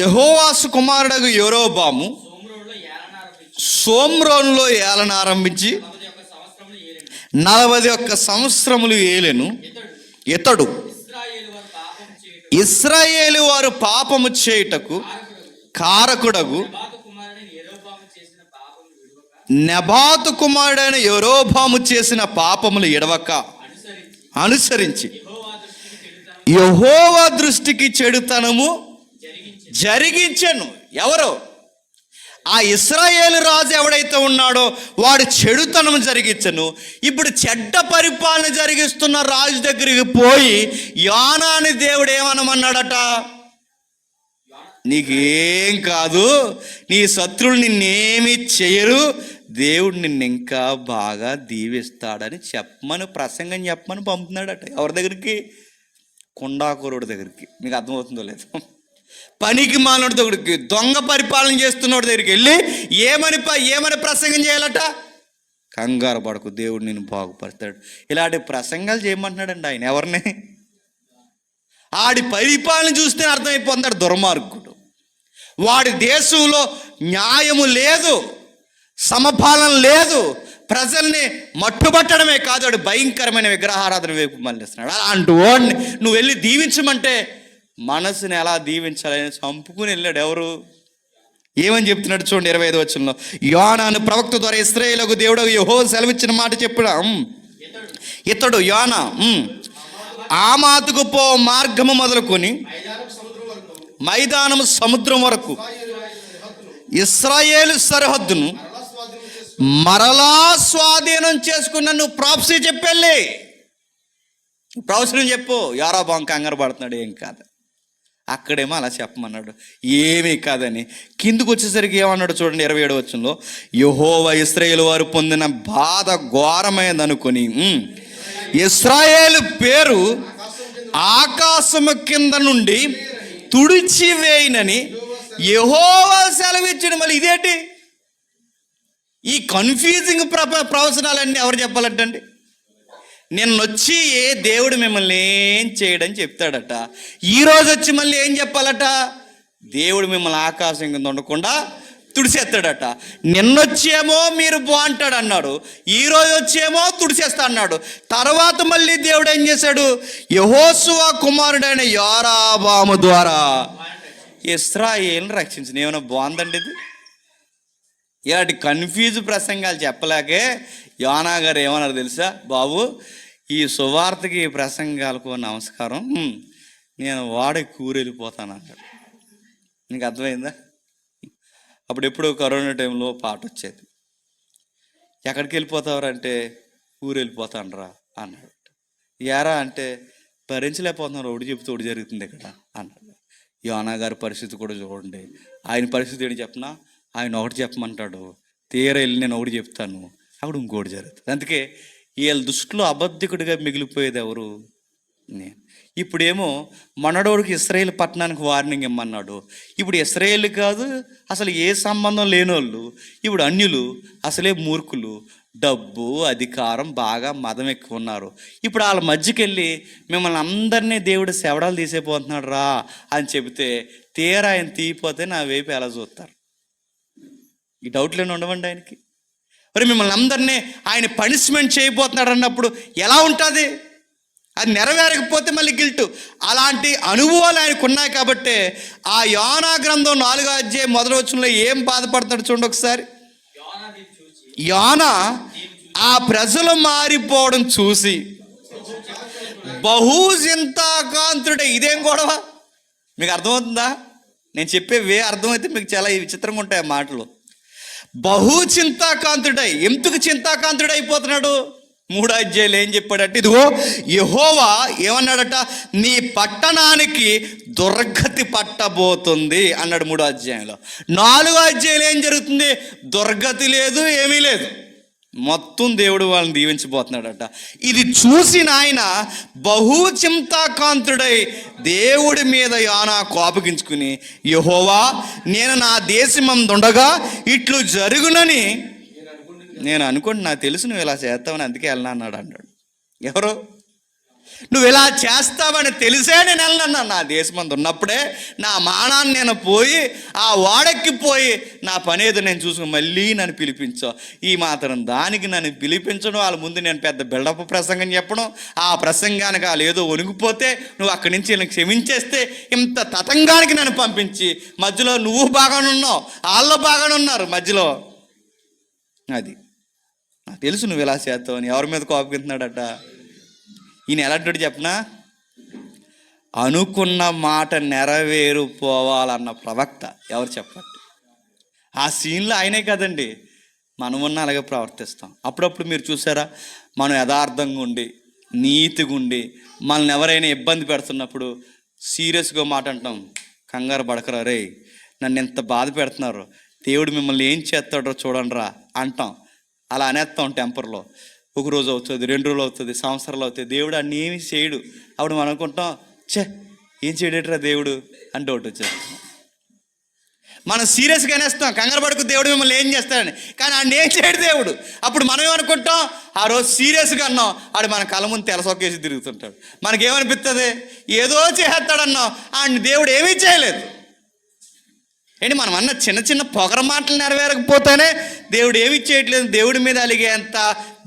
S1: యెహోవాషు కుమారుడగు యరొబాము షోమ్రోనులో ఏలన ఆరంభించి 41 సంవత్సరములు ఏలెను. ఇతడు ఇశ్రాయేలు వారు పాపము చేయుటకు కారకుడగు నెబాతు కుమారుడైన యరొబాము చేసిన పాపములు ఎడవక అనుసరించి యెహోవా దృష్టికి చెడుతనము జరిగించెను. ఎవరు? ఆ ఇశ్రాయేలు రాజు ఎవడైతే ఉన్నాడో వాడు చెడుతనం జరిగించను. ఇప్పుడు చెడ్డ పరిపాలన జరిగిస్తున్న రాజు దగ్గరికి పోయి యోనాని దేవుడు ఏమనమన్నాడట? నీకేం కాదు, నీ శత్రువులు నిన్నేమి చేయరు, దేవుడు నిన్ను ఇంకా బాగా దీవిస్తాడని చెప్పమని ప్రసంగం చెప్పమని పంపుతున్నాడట. ఎవరి దగ్గరికి? కుండాకూరుడి దగ్గరికి. మీకు అర్థమవుతుందో లేదు? పనికి మాలినోడి దగ్గరికి, దొంగ పరిపాలన చేస్తున్నోడి దగ్గరికి వెళ్ళి ఏమని ప్రసంగం చేయాలట? కంగారు పడకు, దేవుడు నిన్ను బాగుపడతాడు. ఇలాంటి ప్రసంగాలు చేయమంటున్నాడండి ఆయన. ఎవరిని? ఆడి పరిపాలన చూస్తే అర్థమైపోతాడు దుర్మార్గుడు. వాడి దేశంలో న్యాయము లేదు, సమపాలన లేదు, ప్రజల్ని మట్టుబట్టడమే కాదు, వాడు భయంకరమైన విగ్రహారాధన వైపు మళ్ళిస్తున్నాడు. అలాంటి వాడిని నువ్వు వెళ్ళి దీవించమంటే మనసుని ఎలా దీవించాలని చంపుకుని వెళ్ళాడు. ఎవరు? ఏమని చెప్తున్నాడు చూడండి 25వ వచనంలో. యోనాను ప్రవక్త ద్వారా ఇశ్రాయేలుకు దేవుడు యెహోవా సెలవిచ్చిన మాట చెప్పిన ఇతడు యోనా ఆమాతుకు పో మార్గము మొదలుకొని మైదానము సముద్రం వరకు ఇశ్రాయేలు సరిహద్దును మరలా స్వాధీనం చేసుకున్న నువ్వు ప్రాఫెసీ చెప్పెళ్ళి ప్రవచనం చెప్పు. యరొబాము కంగారు పడుతున్నాడు, ఏం కాదు. అక్కడేమో అలా చెప్పమన్నాడు, ఏమీ కాదని. కిందకు వచ్చేసరికి ఏమన్నాడు చూడండి 27వ వచనంలో. యెహోవా ఇశ్రాయేలు వారు పొందిన బాధ ఘోరమైనదనుకొని ఇశ్రాయేలు పేరు ఆకాశము కింద నుండి తుడిచివేయనని యెహోవా సెలవిచ్చిన. మళ్ళీ ఇదేంటి ఈ కన్ఫ్యూజింగ్ ప్రవచనాలన్నీ ఎవరు చెప్పాలంటండి? నిన్నొచ్చి ఏ దేవుడు మిమ్మల్ని ఏం చేయడని చెప్తాడట. ఈరోజు వచ్చి మళ్ళీ ఏం చెప్పాలట? దేవుడు మిమ్మల్ని ఆకాశం కింద ఉండకుండా తుడిసేస్తాడట. నిన్నొచ్చేమో మీరు బాగుంటాడు అన్నాడు, ఈరోజు వచ్చేమో తుడిసేస్తా అన్నాడు. తర్వాత మళ్ళీ దేవుడు ఏం చేశాడు? యెహోషువ కుమారుడైన యరొబాము ద్వారా ఇశ్రాయేలును రక్షించింది. ఏమైనా బాగుందండి ఇది? ఇలాంటి కన్ఫ్యూజ్ ప్రసంగాలు చెప్పలేకే యోనా గారు ఏమన్నారు తెలుసా? బాబు, ఈ సువార్తకి ఈ ప్రసంగాలకు నమస్కారం, నేను వాడకి ఊరెళ్ళిపోతాను అన్నాడు. నీకు అర్థమైందా? అప్పుడు ఎప్పుడో కరోనా టైంలో పాట వచ్చేది, ఎక్కడికి వెళ్ళిపోతావారంటే ఊరు వెళ్ళిపోతానరా అన్నాడు. యారా అంటే భరించలేకపోతున్నారు, ఒకటి చెప్తే ఒకటి జరుగుతుంది ఇక్కడ అన్నాడు. యోనా గారి పరిస్థితి కూడా చూడండి. ఆయన పరిస్థితి ఏంటి చెప్పనా, ఆయన ఒకటి చెప్పమంటాడు, తీరా వెళ్ళి నేను ఒకటి చెప్తాను, అక్కడ ఇంకోటి జరుగుతుంది. అందుకే వీళ్ళ దృష్టిలో అబద్ధికుడిగా మిగిలిపోయేది ఎవరు? నేను. ఇప్పుడేమో మనడోడికి ఇశ్రాయేలు పట్టణానికి వార్నింగ్ ఇమ్మన్నాడు. ఇప్పుడు ఇశ్రాయేలు కాదు, అసలు ఏ సంబంధం లేనోళ్ళు, ఇప్పుడు అన్యులు, అసలే మూర్ఖులు, డబ్బు అధికారం బాగా మదం ఎక్కువ ఉన్నారు. ఇప్పుడు వాళ్ళ మధ్యకి వెళ్ళి మిమ్మల్ని అందరినీ దేవుడు శవడాలు తీసేపోతున్నాడు రా అని చెబితే తీరా ఆయన తీయిపోతే నా వైపు ఎలా చూస్తారు? ఈ డౌట్లేని ఉండవండి ఆయనకి. మరి మిమ్మల్ని అందరినీ ఆయన పనిష్మెంట్ చేయబోతున్నాడు అన్నప్పుడు ఎలా ఉంటుంది? అది నెరవేరకపోతే మళ్ళీ గిల్టు. అలాంటి అనుభవాలు ఆయనకు ఉన్నాయి కాబట్టి ఆ యోనా గ్రంథం 4వ అధ్యాయం మొదటి వచనంలో ఏం బాధపడతాడు చూడండి ఒకసారి. యోనా ఆ ప్రజలు మారిపోవడం చూసి బహు చింతాకాంతుడే. ఇదేం గొడవ? మీకు అర్థమవుతుందా? నేను చెప్పే అర్థమైతే మీకు చాలా విచిత్రంగా ఉంటాయి ఆ మాటలు. బహు చింతాకాంతుడై. ఎందుకు చింతాకాంతుడు అయిపోతున్నాడు? 3వ అధ్యాయంలో ఏం చెప్పాడంటే, ఇదిగో యెహోవా ఏమన్నాడట, నీ పట్టణానికి దుర్గతి పట్టబోతుంది అన్నాడు 3వ అధ్యాయంలో. 4వ అధ్యాయంలో ఏం జరుగుతుంది? దుర్గతి లేదు, ఏమీ లేదు, మొత్తం దేవుడు వాళ్ళని దీవించబోతున్నాడట. ఇది చూసిన ఆయన బహు చింతాకాంతుడై దేవుడి మీద యోనా కోపగించుకుని, యెహోవా నేను నా దేశమందుండగా ఇట్లు జరుగునని నేను అనుకుంటే, నాకు తెలుసు నువ్వు ఇలా చేస్తావని, అందుకే వెళ్ళను అన్నాడు. ఎవరు? నువ్వు ఇలా చేస్తావని తెలిసే నేను వెళ్ళను. నా దేశమందు ఉన్నప్పుడే నా మానాన్ని నేను పోయి ఆ వాడెక్కి పోయి నా పని ఏదో నేను చూసుకుని మళ్ళీ నన్ను పిలిపించావు. ఈ మాత్రం దానికి నన్ను పిలిపించడం, వాళ్ళ ముందు నేను పెద్ద బిల్డప్ ప్రసంగం చెప్పడం, ఆ ప్రసంగానికి వాళ్ళు ఏదో వణిగిపోతే నువ్వు అక్కడి నుంచి నేను క్షమించేస్తే, ఇంత తతంగానికి నన్ను పంపించి మధ్యలో నువ్వు బాగానే ఉన్నావు, వాళ్ళు బాగానే ఉన్నారు మధ్యలో. అది నాకు తెలుసు నువ్వు ఇలా చేస్తావని. ఎవరి మీద కోపగింటున్నాడట ఈయన? ఎలాంటి చెప్పనా, అనుకున్న మాట నెరవేరిపోవాలన్న ప్రవక్త. ఎవరు చెప్పండి? ఆ సీన్లో ఆయనే కదండి. మనమున్న అలాగే ప్రవర్తిస్తాం. అప్పుడప్పుడు మీరు చూసారా, మనం యథార్థంగా ఉండి నీతిగా ఉండి మనల్ని ఎవరైనా ఇబ్బంది పెడుతున్నప్పుడు సీరియస్గా మాట అంటాం, కంగారు పడకరా రే, నన్ను ఎంత బాధ పెడుతున్నారు, దేవుడు మిమ్మల్ని ఏం చేస్తాడో చూడండి రా అంటాం. అలా అనేస్తాం టెంపర్లో. 1 రోజు అవుతుంది, 2 రోజులు అవుతుంది, సంవత్సరాలు అవుతుంది, దేవుడు అన్నీ ఏమి చేయడు. అప్పుడు మనం అనుకుంటాం, ఏం చేయడేట్రా దేవుడు అంటే ఒకటి వచ్చేది. మనం సీరియస్గా అనేస్తాం, కంగారు పడుకు దేవుడు మిమ్మల్ని ఏం చేస్తాడని. కానీ ఆయన ఏం చేయడు దేవుడు. అప్పుడు మనం ఏమనుకుంటాం, ఆ రోజు సీరియస్గా అన్నాం, ఆడు మన కళ్ళ ముందు తెలసొక్కేసి తిరుగుతుంటాడు. మనకేమనిపిస్తుంది, ఏదో చేస్తాడన్నాం, ఆయన దేవుడు ఏమీ చేయలేదు. ఏంటి మనం అన్న చిన్న చిన్న పొగర మాటలు నెరవేరకపోతేనే దేవుడు ఏమి చేయట్లేదు, దేవుడి మీద అలిగేంత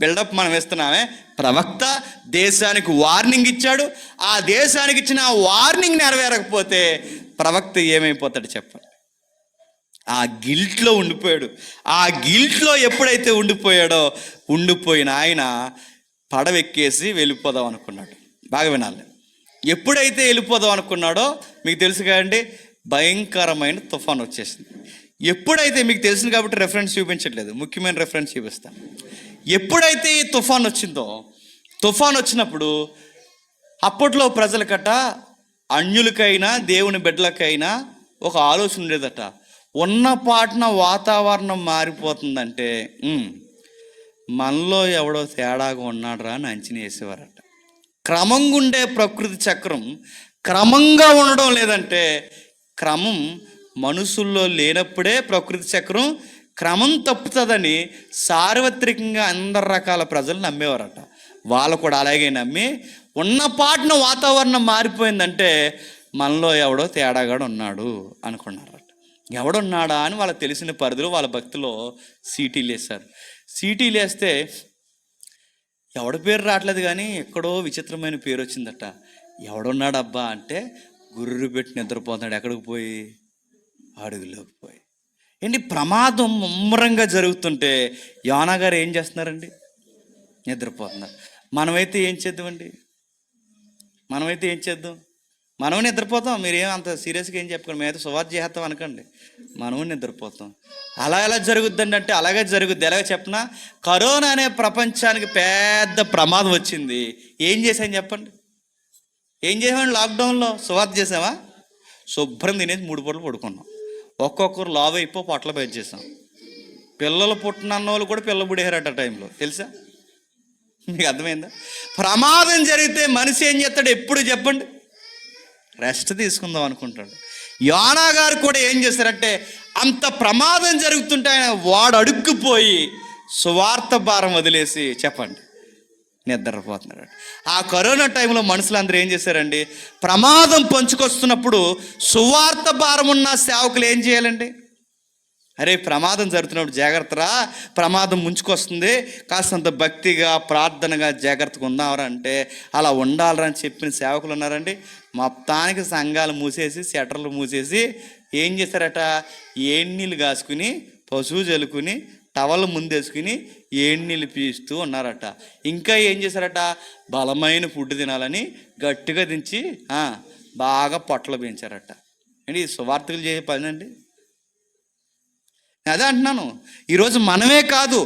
S1: బిల్డప్ మనం ఇస్తున్నామే. ప్రవక్త దేశానికి వార్నింగ్ ఇచ్చాడు, ఆ దేశానికి ఇచ్చిన వార్నింగ్ నెరవేరకపోతే ప్రవక్త ఏమైపోతాడు చెప్పండి? ఆ గిల్ట్లో ఉండిపోయాడు. ఆ గిల్ట్లో ఎప్పుడైతే ఉండిపోయిన ఆయన పడవెక్కేసి వెళ్ళిపోదాం అనుకున్నాడు. బాగా వినాలి. ఎప్పుడైతే వెళ్ళిపోదాం అనుకున్నాడో మీకు తెలుసు కదండి, భయంకరమైన తుఫాన్ వచ్చేసింది. ఎప్పుడైతే, మీకు తెలిసింది కాబట్టి రెఫరెన్స్ చూపించట్లేదు, ముఖ్యమైన రెఫరెన్స్ చూపిస్తాను. ఎప్పుడైతే ఈ తుఫాన్ వచ్చిందో, తుఫాన్ వచ్చినప్పుడు అప్పట్లో ప్రజలకట, అన్యులకైనా దేవుని బిడ్డలకైనా ఒక ఆలోచన ఉండేదట, ఉన్న పాటున వాతావరణం మారిపోతుందంటే మనలో ఎవడో తేడాగా ఉన్నాడురా అని అంచనా వేసేవారట. క్రమంగా ఉండే ప్రకృతి చక్రం క్రమంగా ఉండడం లేదంటే, క్రమం మనుషుల్లో లేనప్పుడే ప్రకృతి చక్రం క్రమం తప్పుతుందని సార్వత్రికంగా అందరు రకాల ప్రజలు నమ్మేవారట. వాళ్ళు కూడా అలాగే నమ్మి, ఉన్న పాటున వాతావరణం మారిపోయిందంటే మనలో ఎవడో తేడాగాడు ఉన్నాడు అనుకున్నారట. ఎవడున్నాడా అని వాళ్ళకి తెలిసిన పరిధిలో వాళ్ళ భక్తిలో సీటీలు వేశారు. సీటీలు వేస్తే ఎవడి పేరు రావట్లేదు, కానీ ఎక్కడో విచిత్రమైన పేరు వచ్చిందట. ఎవడున్నాడు అబ్బా అంటే, గుర్రు పెట్టి నిద్రపోతున్నాడు. ఎక్కడికి పోయి? అడుగులోకి పోయి. ఏంటి, ప్రమాదం ముమ్మరంగా జరుగుతుంటే యోనా గారు ఏం చేస్తున్నారండి? నిద్రపోతున్నారు. మనమైతే ఏం చేద్దాం? మనం నిద్రపోతాం. మీరేం అంత సీరియస్గా ఏం చెప్పకండి, మేమైతే సువార్త చేస్తాం అనకండి. మనము నిద్రపోతాం. అలా ఎలా జరుగుద్దండి అంటే అలాగే జరుగుద్ది. ఎలాగ చెప్పనా, కరోనా అనే ప్రపంచానికి పెద్ద ప్రమాదం వచ్చింది. ఏం చేశాను చెప్పండి? ఏం చేసామండి? లాక్డౌన్లో సువార్త చేసామా? శుభ్రం తినేసి 3 పూటలు పడుకున్నాం. ఒక్కొక్కరు లావ్ అయిపో పొట్టలు పెంచేసాం. పిల్లలు పుట్టినన్న వాళ్ళు కూడా పిల్లలు పుడేశారట టైంలో, తెలుసా? మీకు అర్థమైందా? ప్రమాదం జరిగితే మనిషి ఏం చేస్తాడు ఎప్పుడు చెప్పండి? రెస్ట్ తీసుకుందాం అనుకుంటాడు. యోనా గారు కూడా ఏం చేశారంటే, అంత ప్రమాదం జరుగుతుంటే ఆయన వాడు అడుక్కుపోయి సువార్త భారం వదిలేసి చెప్పండి నిద్రపోతున్నాడు. ఆ కరోనా టైంలో మనుషులందరూ ఏం చేశారండి? ప్రమాదం పంచుకొస్తున్నప్పుడు సువార్త భారం ఉన్న సేవకులు ఏం చేయాలండి? అరే ప్రమాదం జరుగుతున్నప్పుడు జాగ్రత్తరా, ప్రమాదం ముంచుకొస్తుంది, కాస్తంత భక్తిగా ప్రార్థనగా జాగ్రత్తగా ఉందామరా అంటే అలా ఉండాలరా అని చెప్పిన సేవకులు ఉన్నారండి. మొత్తానికి సంఘాలు మూసేసి షట్టర్లు మూసేసి ఏం చేశారట? ఏన్నీళ్ళు కాసుకుని పశువు జలుకుని టవల్ ముందేసుకుని ఏన్నీళ్ళు పీస్తూ ఉన్నారట. ఇంకా ఏం చేశారట? బలమైన ఫుడ్ తినాలని గట్టిగా దించి బాగా పొట్టలు పెంచారట. అండి ఈ సువార్తలు చేసే పని అండి. అదే అంటున్నాను, ఈరోజు మనమే కాదు,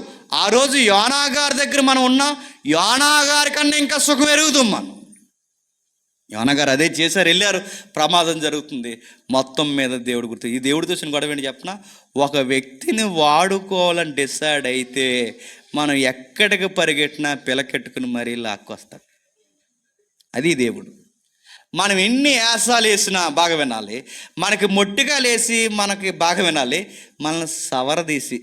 S1: ఆ రోజు యోనా గారి దగ్గర మనం ఉన్నాం. యోనా గారి కన్నా ఇంకా సుఖం ఎరుగుతాం మనం. యోనా గారు అదే చేశారు, వెళ్ళారు, ప్రమాదం జరుగుతుంది. మొత్తం మీద దేవుడు గుర్తు. ఈ దేవుడు చూసిన గొడవ ఏంటి చెప్పనా? ఒక వ్యక్తిని వాడుకోవాలని డిసైడ్ అయితే మనం ఎక్కడికి పరిగెట్టినా పిలకెట్టుకుని మరీ లాక్కొస్తాడు. అది దేవుడు. మనం ఎన్ని యాసాలు వేసినా బాగా వినాలి, మనకి మొట్టిగా లేసి మనకి బాగా వినాలి, మనల్ని సవరదీసి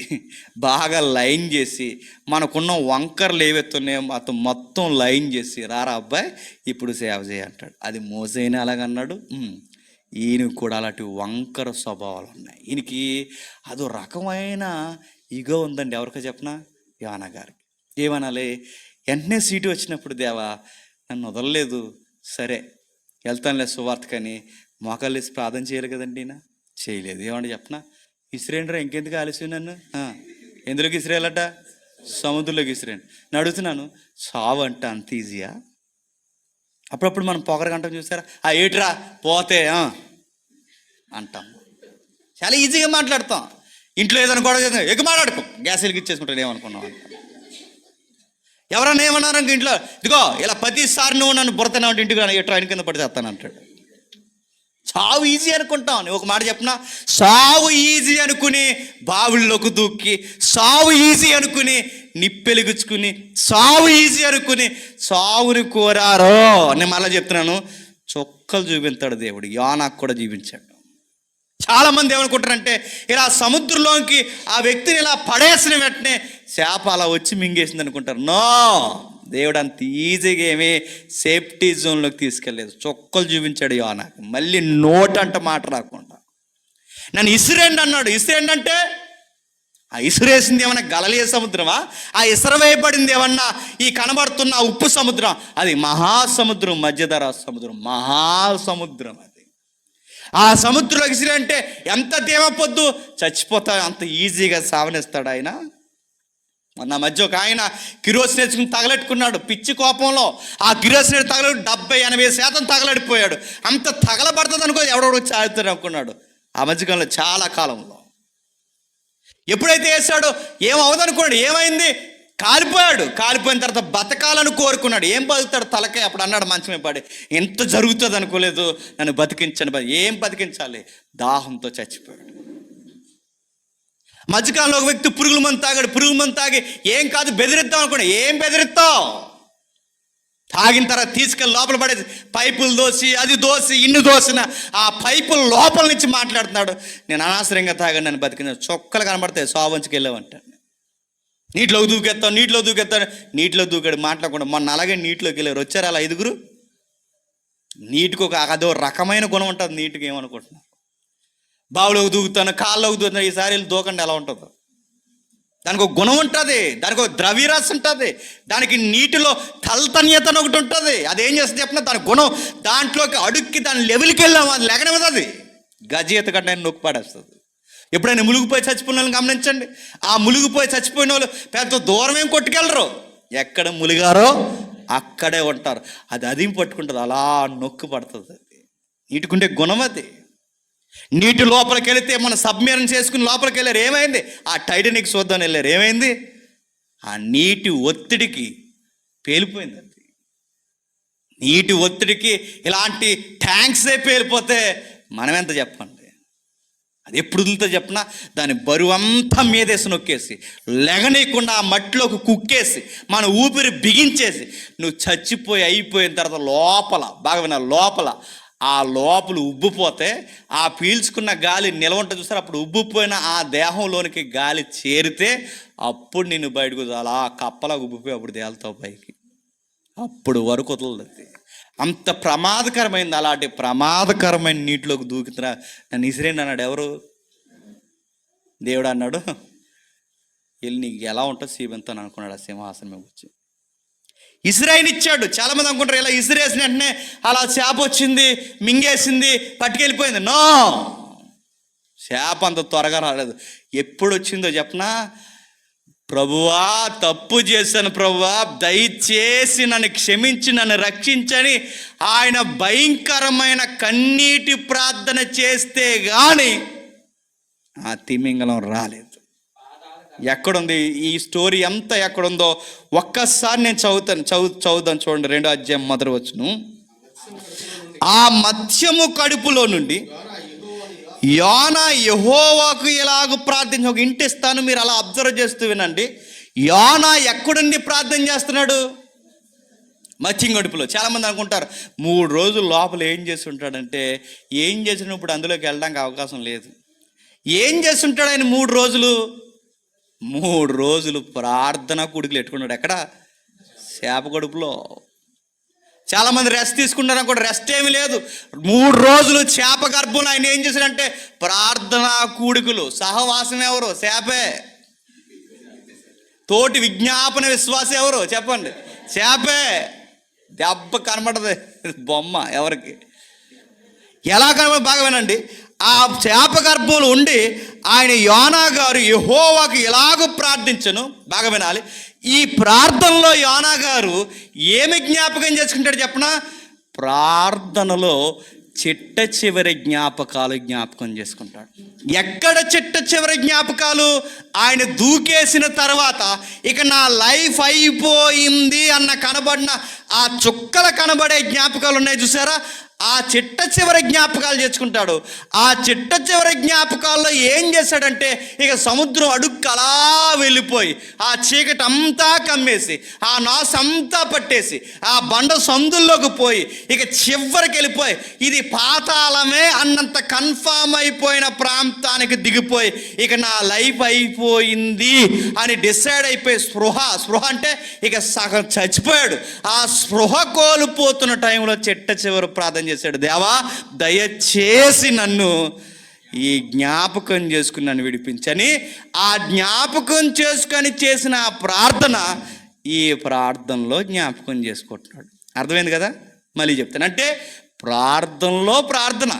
S1: బాగా లైన్ చేసి మనకున్న వంకరలు ఏవైతున్నాయో అతను మొత్తం లైన్ చేసి రారా అబ్బాయి ఇప్పుడు సేవ చేయ అంటాడు. అది మోసైనా అలాగన్నాడు. ఈయనకి కూడా అలాంటి వంకర స్వభావాలు ఉన్నాయి. ఈయనకి అదో రకమైన ఇగో ఉందండి. ఎవరికో చెప్పనా? యోనా గారికి. ఏమనాలి? వెంటనే సీటు వచ్చినప్పుడు దేవా నన్ను వదలలేదు, సరే వెళ్తానులే సువార్త, కానీ మోకాళ్ళు వేసి ప్రార్థన చేయాలి కదండి. ఈయన చేయలేదు. ఏమంటే చెప్పనా? ఇసిరేండ్రా, ఇంకెందుకు ఆలస్యం నన్ను? ఎందులోకి ఇసిరేయాలట? సముద్రంలోకి ఇసిరేండి. నేను అడుగుతున్నాను, సావు అంటే అంత ఈజీయా? అప్పుడప్పుడు మనం పొగరగంటం చూసారా? ఏట్రా పోతే అంటాం. చాలా ఈజీగా మాట్లాడతాం. ఇంట్లో ఏదైనా గొడవ చేద్దాం, ఎక్కువ మాట్లాడుకో, గ్యాస్ వెలిగిచ్చేసుకుంటాడు ఏమనుకున్నాం. ఎవరన్నా ఏమన్నారు ఇంట్లో, ఇదిగో ఇలా ప్రతిసారి నువ్వు నన్ను బురతనా అంటే ఇంటికి ఎట్లా ఆయన కింద పడితేస్తాను అంటాడు. సావు ఈజీ అనుకుంటాం. నేను ఒక మాట చెప్పనా, సావు ఈజీ అనుకుని బావుల్లోకి దూక్కి, సావు ఈజీ అనుకుని నిప్పెలిగుచ్చుకుని, సావు ఈజీ అనుకుని సావుని కోరారో. నేను మళ్ళీ చెప్తున్నాను, చొక్కలు చూపించాడు దేవుడు. యోనాకు కూడా చూపించాడు. చాలామంది ఏమనుకుంటారంటే, ఇలా సముద్రంలోకి ఆ వ్యక్తిని ఇలా పడేసిన వెంటనే చేప అలా వచ్చి మింగేసింది అనుకుంటారు. నో, దేవుడు అంత ఈజీగా ఏమీ సేఫ్టీ జోన్లోకి తీసుకెళ్ళలేదు. చొక్కలు చూపించాడు యోనాకు. మళ్ళీ నోట్ అంట మాట రాకుండా నన్ను ఇసిరేండి అన్నాడు. ఇసిరేండి అంటే ఆ ఇసురేసింది ఏమన్నా గలలియ సముద్రమా? ఆ ఇసరవేయబడింది ఏమన్నా ఈ కనబడుతున్న ఉప్పు సముద్రం? అది మహాసముద్రం, మధ్యధరా సముద్రం, మహాసముద్రం. అది ఆ సముద్రంలోకి ఇసిరి అంటే ఎంత దేవపొద్దు చచ్చిపోతా, అంత ఈజీగా సావనిస్తాడు ఆయన. నా మధ్య ఒక ఆయన కిరోసిన్ వేసుకుని తగలెట్టుకున్నాడు పిచ్చి కోపంలో. ఆ కిరోసిన్ తగలడు 70-80% తగలడిపోయాడు. అంత తగలబడుతుంది అనుకో, ఎవడెవడో చాలుతాడు అనుకున్నాడు. ఆ మధ్యకాలంలో చాలా కాలంలో ఎప్పుడైతే వేసాడో ఏమవుదనుకోండి, ఏమైంది? కాలిపోయాడు. కాలిపోయిన తర్వాత బతకాలని కోరుకున్నాడు. ఏం బతుకుతాడు? తలకాయ. అప్పుడు అన్నాడు మంచమే పడి, ఎంత జరుగుతుంది అనుకోలేదు, నన్ను బతికించను. ఏం బతికించాలి? దాహంతో చచ్చిపోయాడు. మధ్యకాలంలో ఒక వ్యక్తి పురుగుల మందు తాగాడు. పురుగుల మందు తాగి ఏం కాదు బెదిరిద్దాం అనుకోండి. ఏం బెదిరిస్తావు? తాగిన తర్వాత తీసుకెళ్ళి లోపల పడేసి పైపులు దోసి అది దోసి ఇన్ని దోసిన ఆ పైపుల లోపల నుంచి మాట్లాడుతున్నాడు, నేను అనవసరంగా తాగాను, నన్ను బతికిన. చొక్కలు కనబడతాయి, సావంచుకి వెళ్ళామంటాడు. నీటిలోకి దూకెత్తావు, నీటిలో దూకాడు మాట్లాడకుండా. మొన్న అలాగే నీటిలోకి వెళ్ళారు. వచ్చారు అలా 5గురు. నీటికి అదో రకమైన గుణం ఉంటుంది. నీటికి ఏమనుకుంటున్నారు? బావులోకి దూకుతాను, కాళ్ళలోకి దూకుతాను. ఈసారి వెళ్ళి దూకండి ఎలా ఉంటుందో. దానికి ఒక గుణం ఉంటుంది, దానికి ఒక ద్రవ్యరాశి ఉంటుంది, దానికి నీటిలో తల్తన్యత అని ఒకటి ఉంటుంది. అదేం చేస్తుంది చెప్పిన దాని గుణం దాంట్లోకి అడుక్కి దాని లెవెల్కి వెళ్ళాము, అది లేకనేది. అది గజీత గడ్డ నొక్కి పడేస్తుంది. ఎప్పుడైనా మునిగిపోయి చచ్చిపోయిన వాళ్ళని గమనించండి. ఆ మునిగిపోయి చచ్చిపోయిన వాళ్ళు పెద్ద దూరం ఏం కొట్టుకెళ్ళరు. ఎక్కడ ములిగారో అక్కడే ఉంటారు. అది పట్టుకుంటుంది, అలా నొక్కి పడుతుంది. అది నీటికుండే గుణం అది. నీటి లోపలికి వెళితే మనం సబ్మెరైన్ చేసుకుని లోపలికి వెళ్ళారు, ఏమైంది? ఆ టైటానిక్ చూద్దాం వెళ్ళారు, ఏమైంది? ఆ నీటి ఒత్తిడికి పేలిపోయింది అది. నీటి ఒత్తిడికి ఇలాంటి ట్యాంక్సే పేలిపోతే మనం ఎంత చెప్పండి? అది ఎప్పుడు వదులుతో చెప్పినా దాని బరువంతా మీదేసి నొక్కేసి లెగనీయకుండా ఆ మట్టిలోకి కుక్కేసి మన ఊపిరి బిగించేసి నువ్వు చచ్చిపోయి అయిపోయిన తర్వాత లోపల బాగా విన్నా, లోపల ఆ లోపల ఉబ్బిపోతే ఆ పీల్చుకున్న గాలి నిలవ ఉంటుంది చూస్తారు, అప్పుడు ఉబ్బిపోయిన ఆ దేహంలోనికి గాలి చేరితే అప్పుడు నిన్ను బయటకు అలా కప్పలా ఉబ్బిపోయి అప్పుడు తేలుతావు పైకి. అప్పుడు వరకు వదలదు. అంత ప్రమాదకరమైంది. అలాంటి ప్రమాదకరమైన నీటిలోకి దూకుతున్నా నన్ను ఇసిరేండి అన్నాడు. ఎవరు? దేవుడు అన్నాడు, వెళ్ళి నీకు ఎలా ఉంటుంది సీబంతో అనుకున్నాడు. ఆ సింహాసనం మీద వచ్చి ఇసిరాయినిచ్చాడు. చాలామంది అనుకుంటారు ఇలా ఇసిరేసిన వెంటనే అలా చేప వచ్చింది, మింగేసింది, పట్టుకెళ్ళిపోయింది. నో, చేప అంత త్వరగా రాలేదు. ఎప్పుడు వచ్చిందో చెప్పనా? ప్రభువా తప్పు చేశాను ప్రభువా, దయచేసి నన్ను క్షమించి నన్ను రక్షించని ఆయన భయంకరమైన కన్నీటి ప్రార్థన చేస్తే గాని ఆ తిమింగలం రాలేదు. ఎక్కడుంది ఈ స్టోరీ? అంతా ఎక్కడుందో ఒక్కసారి నేను చదువుతాను చూడండి. 2వ అధ్యాయం మొదటి వచనం. ఆ మత్స్యము కడుపులో నుండి యోనా యెహోవాకు ఎలాగ ప్రార్థించి, ఒక ఇంటి ఇస్తాను, మీరు అలా అబ్జర్వ్ చేస్తూ వినండి. యోనా ఎక్కడుండి ప్రార్థన చేస్తున్నాడు? మత్స్యం కడుపులో. చాలామంది అనుకుంటారు 3 రోజులు లోపల ఏం చేసి ఉంటాడంటే, ఏం చేసినప్పుడు అందులోకి వెళ్ళడానికి అవకాశం లేదు. ఏం చేస్తుంటాడు ఆయన 3 రోజులు? 3 రోజులు ప్రార్థన కూడికలు ఎట్టుకున్నాడు. ఎక్కడ? చేప కడుపులో. చాలామంది రెస్ట్ తీసుకుంటారు కూడా, రెస్ట్ ఏమి లేదు. 3 రోజులు చేప గర్భంలో ఆయన ఏం చేశాడంటే ప్రార్థనా కూడికలు. సహవాసం ఎవరు? చేపే. తోటి విజ్ఞాపన విశ్వాసం ఎవరు? చెప్పండి, చేపే. దెబ్బ కనబడదు బొమ్మ ఎవరికి, ఎలా కనబడి బాగా వినండి. ఆ చేప గర్భంలో ఉండి ఆయన యోనా గారు యెహోవాకు ఎలాగో ప్రార్థించను. బాగా వినాలి. ఈ ప్రార్థనలో యోనా గారు ఏమి జ్ఞాపకం చేసుకుంటాడు చెప్పనా? ప్రార్థనలో చిట్ట చివరి జ్ఞాపకం చేసుకుంటాడు. ఎక్కడ చిట్ట చివరి జ్ఞాపకాలు? ఆయన దూకేసిన తర్వాత ఇక నా లైఫ్ అయిపోయింది అన్న కనబడిన ఆ చుక్కలు కనబడే జ్ఞాపకాలు ఉన్నాయి చూసారా? ఆ చిట్ట చివరి జ్ఞాపకాలు చేసుకుంటాడు. ఆ చిట్ట చివరి జ్ఞాపకాల్లో ఏం చేశాడంటే, ఇక సముద్రం అడుక్కు అలా వెళ్ళిపోయి ఆ చీకటి అంతా కమ్మేసి ఆ నాసు అంతా పట్టేసి ఆ బండ సందుల్లోకి పోయి ఇక చివరికి వెళ్ళిపోయి ఇది పాతాళమే అన్నంత కన్ఫామ్ అయిపోయిన ప్రాంతానికి దిగిపోయి ఇక నా లైఫ్ అయిపోయింది అని డిసైడ్ అయిపోయి స్పృహ అంటే ఇక సగం చచ్చిపోయాడు. ఆ స్పృహ కోల్పోతున్న టైంలో చిట్ట చివరి ప్రార్థన చేశాడు, దేవా దయచేసి నన్ను ఈ జ్ఞాపకం చేసుకుని నన్ను విడిపించని. ఆ జ్ఞాపకం చేసుకొని చేసిన ఆ ప్రార్థన ఈ ప్రార్థనలో జ్ఞాపకం చేసుకుంటున్నాడు. అర్థమైంది కదా? మళ్ళీ చెప్తాను. అంటే ప్రార్థనలో ప్రార్థన.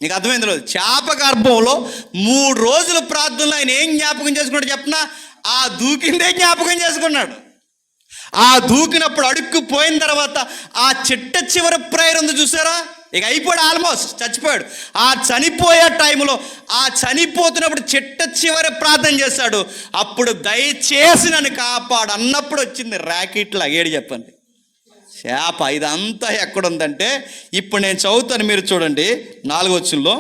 S1: నీకు అర్థమైంది లేదు? చేప గర్భంలో 3 రోజుల ప్రార్థనలో ఆయన ఏం జ్ఞాపకం చేసుకున్నాడు చెప్పనా? ఆ దూకిందే జ్ఞాపకం చేసుకున్నాడు. ఆ దూకినప్పుడు అడుక్కు పోయిన తర్వాత ఆ చిట్ట చివరి ప్రేయర్ ఉంది చూసారా? ఇక అయిపోయాడు, ఆల్మోస్ట్ చచ్చిపోయాడు. ఆ చనిపోయే టైంలో ఆ చనిపోతున్నప్పుడు చిట్ట చివరి ప్రార్థన చేశాడు. అప్పుడు దయచేసి నన్ను కాపాడు అన్నప్పుడు వచ్చింది ర్యాకెట్ లాగేడు. చెప్పండి, చేప. ఇదంతా ఎక్కడుందంటే ఇప్పుడు నేను చదువుతాను, మీరు చూడండి. 4వ వచనంలో,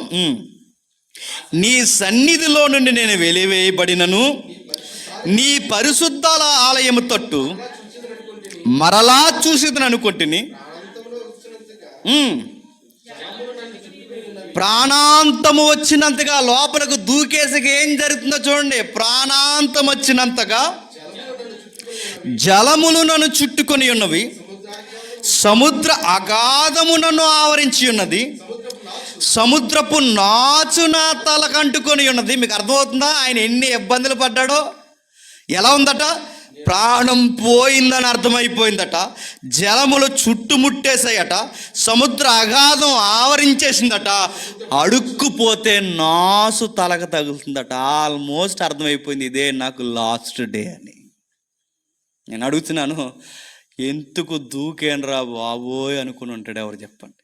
S1: నీ సన్నిధిలో నుండి నేను వెలివేయబడినను నీ పరిశుద్ధాల ఆలయము తట్టు మరలా చూసిదని అనుకుంటుని ప్రాణాంతము వచ్చినంతగా లోపలకు దూకేసకి ఏం జరుగుతుందో చూడండి. ప్రాణాంతం వచ్చినంతగా జలములు నన్ను చుట్టుకొని ఉన్నవి, సముద్ర అగాధము నన్ను ఆవరించి ఉన్నది, సముద్రపు నాచు నా తలకంటుకొని ఉన్నది. మీకు అర్థమవుతుందా ఆయన ఎన్ని ఇబ్బందులు పడ్డాడో? ఎలా ఉందట? ప్రాణం పోయిందని అర్థమైపోయిందట, జలములు చుట్టుముట్టేసాయట, సముద్ర అగాధం ఆవరించేసిందట, అడుక్కుపోతే నాసు తలకు తగులుతుందట. ఆల్మోస్ట్ అర్థమైపోయింది ఇదే నాకు లాస్ట్ డే అని. నేను అడుగుతున్నాను, ఎందుకు దూకేనరా బాబోయ్ అనుకుని ఉంటాడు ఎవరు చెప్పండి?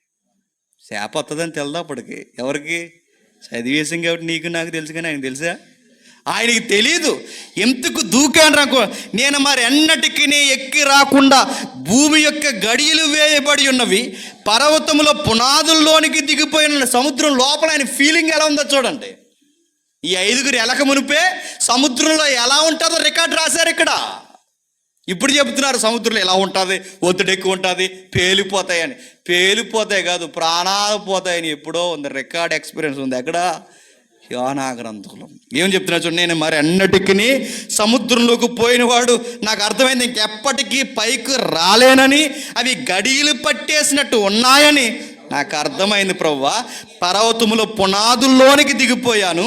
S1: శాప వస్తుందని తెలదా అప్పటికి ఎవరికి? చదివేసాం కాబట్టి నీకు నాకు తెలుసు, కానీ ఆయనకు తెలుసా? ఆయనకి తెలీదు. ఎందుకు దూకాను రాకు, నేను మరి ఎన్నటికి ఎక్కి రాకుండా భూమి యొక్క గడియలు వేయబడి ఉన్నవి, పర్వతములో పునాదుల్లోనికి దిగిపోయిన సముద్రం లోపల ఆయన ఫీలింగ్ ఎలా ఉందో చూడండి. ఈ 5గురు ఎలక మునిపే సముద్రంలో ఎలా ఉంటుందో రికార్డు రాశారు ఇక్కడ. ఇప్పుడు చెబుతున్నారు సముద్రంలో ఎలా ఉంటుంది, ఒత్తిడి ఎక్కువ ఉంటుంది, పేలిపోతాయని. పేలిపోతాయి కాదు, ప్రాణాలు పోతాయని ఎప్పుడో ఉంది, రికార్డ్ ఎక్స్పీరియన్స్ ఉంది. ఎక్కడ? యోనా గ్రంథంలో. ఏం చెప్తున్నా చూడండి, నేను మరి అన్నిటికీ సముద్రంలోకి పోయినవాడు, నాకు అర్థమైంది ఇంకెప్పటికీ పైకి రాలేనని, అవి గడియలు పట్టేసినట్టు ఉన్నాయని నాకు అర్థమైంది ప్రభువా. పర్వతములో పునాదుల్లోనికి దిగిపోయాను.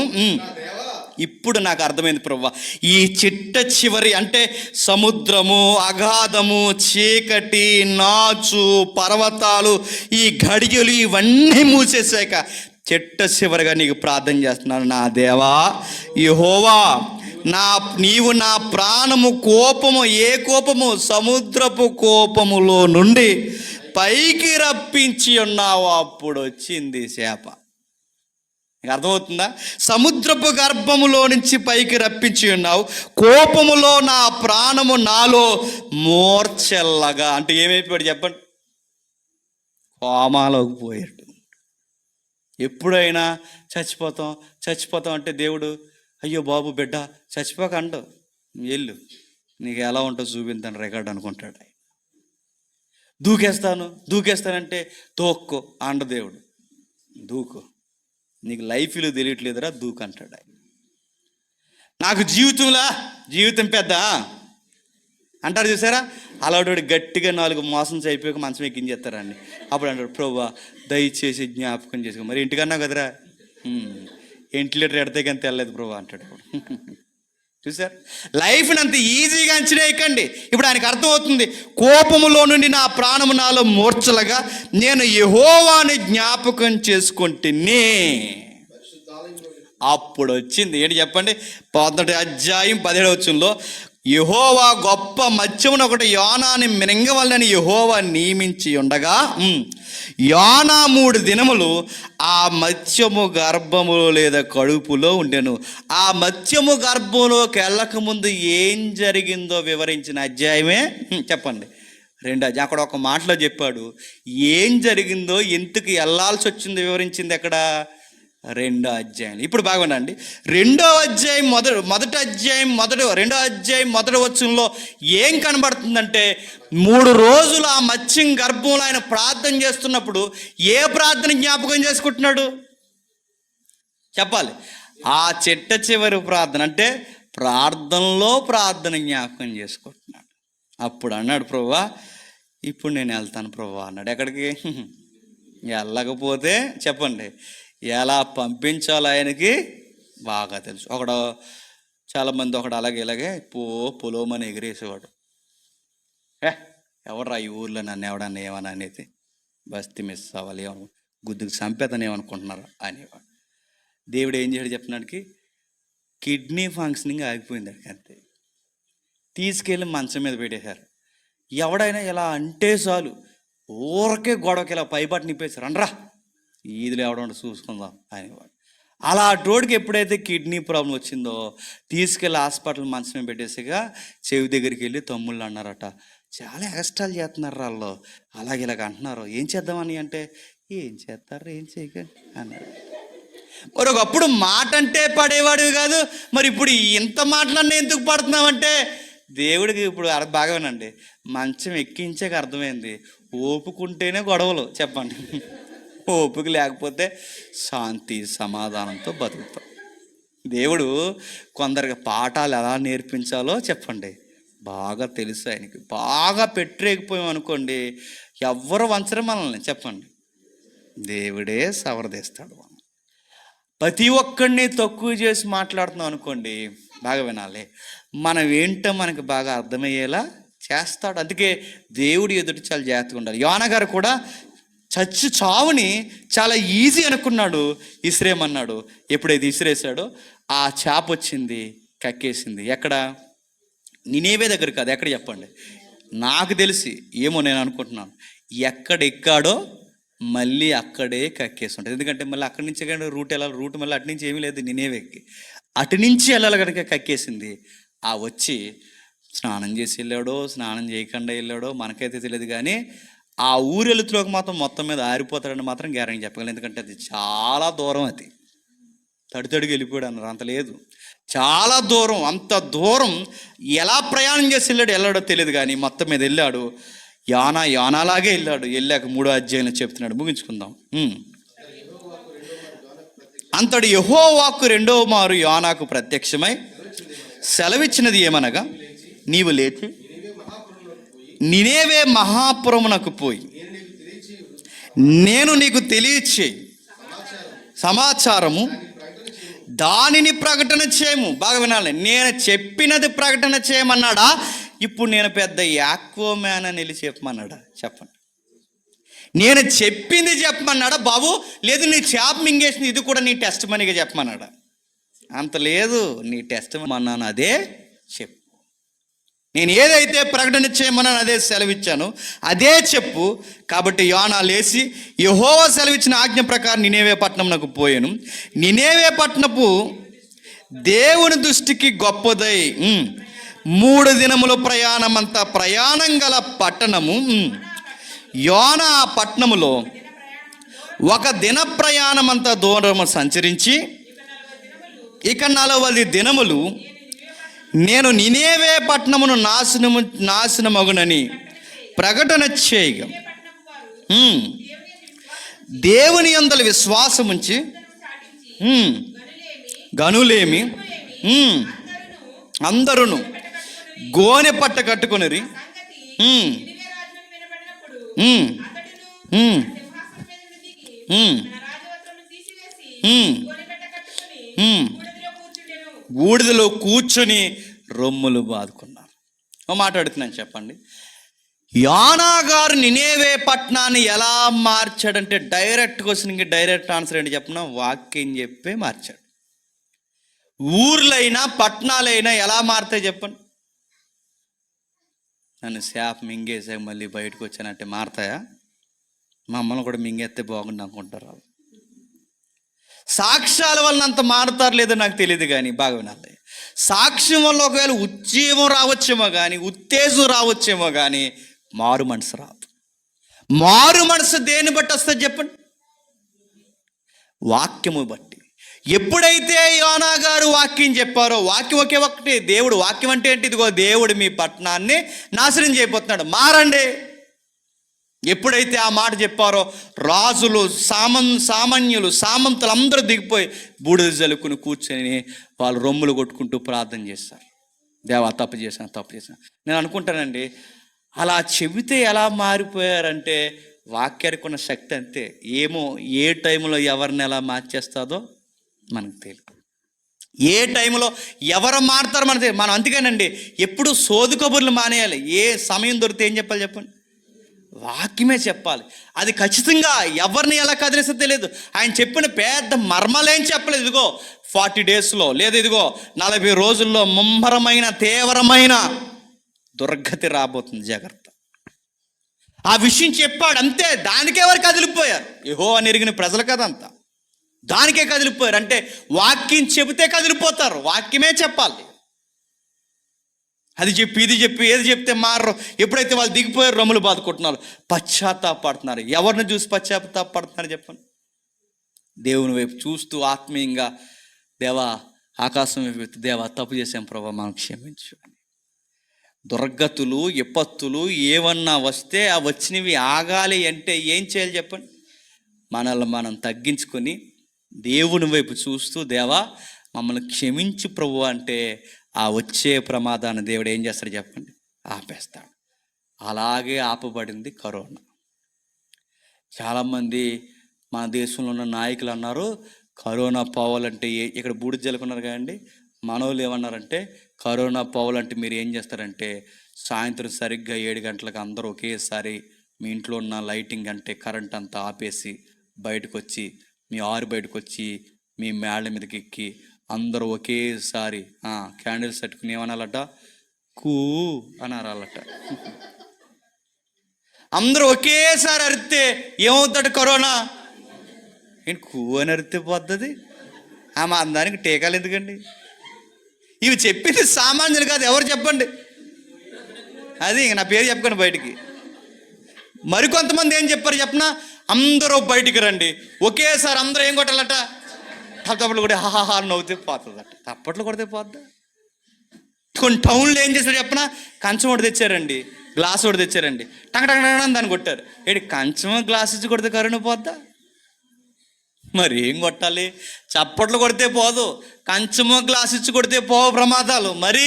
S1: ఇప్పుడు నాకు అర్థమైంది ప్రభువా, ఈ చిట్ట చివరి అంటే సముద్రము, అగాధము, చీకటి, నాచు, పర్వతాలు, ఈ గడియలు ఇవన్నీ మూసేసాక చిట్ట చివరిగా నీకు ప్రార్థన చేస్తున్నాను. నా దేవా యెహోవా, నీవు నా ప్రాణము కోపము, ఏ కోపము? సముద్రపు కోపములో నుండి పైకి రప్పించి ఉన్నావు. అప్పుడు వచ్చింది శాప. అర్థమవుతుందా? సముద్రపు గర్భములో నుంచి పైకి రప్పించి ఉన్నావు, కోపములో నా ప్రాణము నాలో మోర్చెల్లగా. అంటే ఏమైపోయాడు చెప్పండి? కోమాలోకి పోయాడు. ఎప్పుడైనా చచ్చిపోతాం అంటే దేవుడు అయ్యో బాబు బిడ్డ చచ్చిపోక అండు, వెళ్ళు నీకు ఎలా ఉంటుందో చూపించాను రికార్డు అనుకుంటాడు. దూకేస్తానంటే తోక్కో అండ దేవుడు, దూకు, నీకు లైఫ్లో తెలియట్లేదురా దూకు అంటాడు ఆయన. నాకు జీవితం పెద్ద అంటారు చూసారా, అలాంటి గట్టిగా 4 మోసం అయిపోయాక మంచం ఎక్కించేస్తారండి. అప్పుడు అంటాడు ప్రభువా దయచేసి జ్ఞాపకం చేసుకో. మరి ఇంటికన్నా కదరా, ఎంటిలీటర్ ఎడితే కానీ తెల్లలేదు ప్రభు అంటాడు. చూసారు, లైఫ్ని అంత ఈజీగా అంచనా వేయకండి. ఇప్పుడు ఆయనకు అర్థమవుతుంది, కోపములో నుండి నా ప్రాణము నాలో మూర్ఛలుగా నేను యెహోవాని జ్ఞాపకం చేసుకుంటేనే. అప్పుడు వచ్చింది ఏంటి చెప్పండి? 1:17 యెహోవా గొప్ప మత్స్యమును ఒకటి యోనాని మింగవలనని యెహోవా నియమించి ఉండగా, యోనా 3 దినములు ఆ మత్స్యము గర్భములో లేదా కడుపులో ఉండెను. ఆ మత్స్యము గర్భంలోకి వెళ్ళకముందు ఏం జరిగిందో వివరించిన అధ్యాయమే చెప్పండి 2. అక్కడ ఒక మాటలో చెప్పాడు ఏం జరిగిందో, ఎందుకు వెళ్ళాల్సి వచ్చిందో వివరించింది ఎక్కడ? 2వ అధ్యాయం. ఇప్పుడు బాగుండండి. 2వ అధ్యాయం మొదటి వచనంలో ఏం కనబడుతుందంటే, 3 రోజులు ఆ మత్స్యం గర్భంలో ఆయన ప్రార్థన చేస్తున్నప్పుడు ఏ ప్రార్థన జ్ఞాపకం చేసుకుంటున్నాడు చెప్పాలి? ఆ చిట్ట చివరి ప్రార్థన, అంటే ప్రార్థనలో ప్రార్థన జ్ఞాపకం చేసుకుంటున్నాడు. అప్పుడు అన్నాడు ప్రభువా ఇప్పుడు నేను వెళ్తాను ప్రభువా అన్నాడు. ఎక్కడికి? వెళ్ళకపోతే చెప్పండి ఎలా పంపించాలో ఆయనకి బాగా తెలుసు. చాలామంది అలాగే ఇలాగే పొలోమని ఎగిరేసేవాడు. ఎవడరా ఈ ఊర్లో నన్ను ఎవడన్నా ఏమన్నా అనేది, బస్తీ మిస్ అవ్వాలి, ఏమన్నా గుద్దుకు చంపేతను ఏమనుకుంటున్నారు అనేవాడు. దేవుడు ఏం చేయడు చెప్పినాడికి? కిడ్నీ ఫంక్షనింగ్ ఆగిపోయింది అడికి, అంతే. తీసుకెళ్ళి మంచం మీద పెట్టేశారు. ఎవడైనా ఇలా అంటే చాలు ఊరకే గొడవకి ఇలా పైపాటు నింపేశారు. అనరా ఈదులు ఎవడ చూసుకుందాం అనేవాడు. అలా రోడ్కి ఎప్పుడైతే కిడ్నీ ప్రాబ్లం వచ్చిందో తీసుకెళ్ళి హాస్పిటల్ మంచం పెట్టేసిగా చెవి దగ్గరికి వెళ్ళి తమ్ముళ్ళు అన్నారట, చాలా ఎక్స్ట్రాలు చేస్తున్నారు వాళ్ళు, అలాగే ఇలాగ అంటున్నారు, ఏం చేద్దామని అంటే ఏం చేస్తారు ఏం చేయకండి అన్నారు. మరి ఒకప్పుడు మాట అంటే పడేవాడివి కాదు, మరి ఇప్పుడు ఇంత మాటలన్నీ ఎందుకు పడుతున్నామంటే దేవుడికి ఇప్పుడు బాగానండి, మంచం ఎక్కించాక అర్థమైంది ఓపుకుంటేనే గొడవలు. చెప్పండి, ఓపిక లేకపోతే శాంతి సమాధానంతో బతుకుతాం. దేవుడు కొందరికి పాఠాలు ఎలా నేర్పించాలో చెప్పండి బాగా తెలుసు ఆయనకి. బాగా పెట్టరేకపోయాం అనుకోండి, ఎవ్వరు వంచరు మనల్ని. చెప్పండి, దేవుడే సవరదీస్తాడు. ప్రతి ఒక్కడిని తక్కువ చేసి మాట్లాడుతున్నాం అనుకోండి, బాగా వినాలి, మనం ఏంటో మనకి బాగా అర్థమయ్యేలా చేస్తాడు. అందుకే దేవుడి ఎదుటి చాలా జాగ్రత్తగా ఉండాలి. యోనా గారు కూడా చావుని చాలా ఈజీ అనుకున్నాడు, ఇసిరేమన్నాడు. ఎప్పుడైతే ఇసిరేసాడో ఆ చేప వచ్చింది, కక్కేసింది. ఎక్కడ? నినేవే దగ్గర కాదు, ఎక్కడ చెప్పండి? నాకు తెలిసి ఏమో నేను అనుకుంటున్నాను, ఎక్కడ ఎక్కాడో మళ్ళీ అక్కడే కక్కేసి ఉంటుంది. ఎందుకంటే మళ్ళీ అక్కడి నుంచి కానీ రూట్ వెళ్ళాలి, రూట్ మళ్ళీ అటు నుంచి ఏమీ లేదు నినేవేకి, అటు నుంచి వెళ్ళాలి కనుక కక్కేసింది. ఆ వచ్చి స్నానం చేసి వెళ్ళాడో స్నానం చేయకుండా వెళ్ళాడో మనకైతే తెలియదు, కానీ ఆ ఊరు వెళుతులోకి మాత్రం మొత్తం మీద ఆరిపోతాడని మాత్రం గ్యారెంటీ చెప్పగలను. ఎందుకంటే అది చాలా దూరం, అది తడితడికి వెళ్ళిపోయాడు అన్నారు, అంత లేదు, చాలా దూరం. అంత దూరం ఎలా ప్రయాణం చేసి వెళ్ళాడో తెలియదు, కానీ మొత్తం మీద వెళ్ళాడు. యానాలాగే వెళ్ళాడు. వెళ్ళాక 3వ అధ్యాయంలో చెప్తున్నాడు, ముగించుకుందాం. అంతటి యెహోవా వాక్కు 2వ మారు యోనాకు ప్రత్యక్షమై సెలవిచ్చినది ఏమనగా, నీవు లేచి నినేవే మహాపురమునకు పోయి నేను నీకు తెలియచే సమాచారము దానిని ప్రకటన చేయము. బాగా వినాలి, నేను చెప్పినది ప్రకటన చేయమన్నాడా? ఇప్పుడు నేను పెద్ద యాక్వోమ్యాన్ అని వెళ్ళి చెప్పమన్నాడా? చెప్పండి. నేను చెప్పింది చెప్పమన్నాడా బాబు? లేదు నీ చేప మింగేసింది ఇది కూడా నీ టెస్ట్ మనీగా చెప్పమన్నాడా? అంత లేదు, నీ టెస్ట్ అన్నాను అదే చెప్పు. నేను ఏదైతే ప్రకటన చేయమన్నాను అదే సెలవిచ్చాను, అదే చెప్పు. కాబట్టి యోనా లేచి యెహోవా సెలవిచ్చిన ఆజ్ఞ ప్రకారం నినేవే పట్టణమునకు పోయాను. నినేవే పట్టణపు దేవుని దృష్టికి గొప్పదై 3 దినముల ప్రయాణమంతా ప్రయాణం గల పట్టణము. యోనా ఆ పట్టణములో 1 దిన ప్రయాణమంతా దూరము సంచరించి ఇక 40 దినములు నేను నినేవే పట్టణమును నాశనమగునని ప్రకటన చేయగా దేవుని యందలి విశ్వాసముంచి గనులేమి అందరును గోనె పట్ట కట్టుకొనిరి. బూడిదలో కూర్చొని రొమ్ములు బాదుకున్నారు. మాట్లాడుతున్నాను చెప్పండి. యోనా గారు నినేవే పట్టణాన్ని ఎలా మార్చాడంటే, డైరెక్ట్ క్వశ్చన్కి డైరెక్ట్ ఆన్సర్ ఏంటి చెప్పిన, వాక్యం చెప్పే మార్చాడు. ఊర్లైనా పట్టణాలైనా ఎలా మారుతాయి చెప్పండి? నన్ను శాప మింగేసాక మళ్ళీ బయటకు వచ్చానంటే మారతాయా? మమ్మల్ని కూడా మింగేస్తే బాగుండు అనుకుంటారు వాళ్ళు. సాక్ష్యాల వలన అంత మారుతారు లేదో నాకు తెలియదు, కానీ బాగా వినాలి, సాక్ష్యం వల్ల ఒకవేళ ఉజ్జీవం రావచ్చేమో కానీ, ఉత్తేజం రావచ్చేమో కానీ మారు మనసు రాదు. మారు మనసు దేన్ని బట్టి వస్తుంది చెప్పండి? వాక్యము బట్టి. ఎప్పుడైతే యోనా గారు వాక్యం చెప్పారో, వాక్యం ఒకే ఒకటి, దేవుడు వాక్యం అంటే ఏంటి? ఇదిగో దేవుడు మీ పట్టణాన్ని నాశనం చేయబోతున్నాడు, మారండి. ఎప్పుడైతే ఆ మాట చెప్పారో రాజులు, సామాన్యులు, సామంతులు అందరూ దిగిపోయి బూడిద జలుకుని కూర్చొని వాళ్ళు రొమ్ములు కొట్టుకుంటూ ప్రార్థన చేస్తారు, దేవా తప్పు చేశాను. నేను అనుకుంటానండి, అలా చెబితే ఎలా మారిపోయారంటే వాక్యానికి ఉన్న శక్తి అంతే. ఏమో ఏ టైంలో ఎవరిని ఎలా మార్చేస్తుందో మనకు తెలియదు, ఏ టైంలో ఎవరు మారుతారో మనకు తెలియదు. మనం అందుకేనండి ఎప్పుడు సోది కబుర్లు మానేయాలి. ఏ సమయం దొరికితే ఏం చెప్పాలి చెప్పండి? వాక్యమే చెప్పాలి. అది ఖచ్చితంగా ఎవరిని ఎలా కదిలిస్తే తెలియదు. ఆయన చెప్పిన పెద్ద మర్మలేం చెప్పలేదు. ఇదిగో 40 డేస్లో, లేదా ఇదిగో 40 రోజుల్లో ముమ్మరమైన తీవ్రమైన దుర్గతి రాబోతుంది, జాగ్రత్త. ఆ విషయం చెప్పాడు అంతే. దానికే వారు కదిలిపోయారు. యెహోవా ఎరిగిన ప్రజలు కదంతా దానికే కదిలిపోయారు. అంటే వాక్యం చెబితే కదిలిపోతారు, వాక్యమే చెప్పాలి. అది చెప్పి ఇది చెప్పి ఏది చెప్తే మారరు. ఎప్పుడైతే వాళ్ళు దిగిపోయారు రొమ్ములు బాదుకుంటున్నారు, పశ్చాత్తాపడుతున్నారు. ఎవరిని చూసి పశ్చాత్తాపడుతున్నారు చెప్పండి? దేవుని వైపు చూస్తూ ఆత్మీయంగా, దేవా ఆకాశం వైపు, దేవా తప్పు చేసాం ప్రభా మనం క్షమించు. దుర్గతులు విపత్తులు ఏమన్నా వస్తే ఆ వచ్చినవి ఆగాలి అంటే ఏం చేయాలి చెప్పండి? మనల్ని మనం తగ్గించుకొని దేవుని వైపు చూస్తూ, దేవా మమ్మల్ని క్షమించు ప్రభు అంటే ఆ వచ్చే ప్రమాదాన్ని దేవుడు ఏం చేస్తాడు చెప్పండి? ఆపేస్తాడు. అలాగే ఆపబడింది కరోనా. చాలామంది మన దేశంలో ఉన్న నాయకులు అన్నారు, కరోనా పోవాలంటే ఇక్కడ బూడిద జల్లుకున్నారు కదండి, మనోళ్ళు ఏమన్నారంటే కరోనా పోవాలంటే మీరు ఏం చేస్తారంటే సాయంత్రం సరిగ్గా 7 గంటలకు అందరూ ఒకేసారి మీ ఇంట్లో ఉన్న లైటింగ్ అంటే కరెంట్ అంతా ఆపేసి బయటకు వచ్చి, మీ బయటకు వచ్చి మీ మేళ్ళ మీదకి ఎక్కి అందరూ ఒకేసారి క్యాండిల్స్ పెట్టుకుని ఏమనాలట, కూ అనారాలట. అందరూ ఒకేసారి అరిస్తే ఏమవుతాడు? కరోనా ఏంటి అని అరిస్తే పోతుంది. మా దానికి టీకాలు ఎందుకండి? ఇవి చెప్పింది సామాన్యులు కాదు. ఎవరు చెప్పండి? అది ఇంక నా పేరు చెప్పకండి బయటికి. మరికొంతమంది ఏం చెప్పారు చెప్పనా? అందరూ బయటికి రండి, ఒకేసారి అందరూ ఏం కొట్టాలట? తప్పట్లు కూడా హాహా నవ్వుతే పోతుందట. తప్పట్లు కొడితే పోద్దా? కొన్ని టౌన్లో ఏం చేశారు చెప్పనా? కంచం ఒకటి తెచ్చారండి, గ్లాస్ ఒకటి తెచ్చారండి, టంగ టంగ దాన్ని కొట్టారు. ఏంటి కంచం గ్లాస్ ఇచ్చి కొడితే కరోనా పోద్దా? మరి ఏం కొట్టాలి? చప్పట్లు కొడితే పోదు, కంచము గ్లాస్ ఇచ్చి కొడితే పోవు ప్రమాదాలు. మరి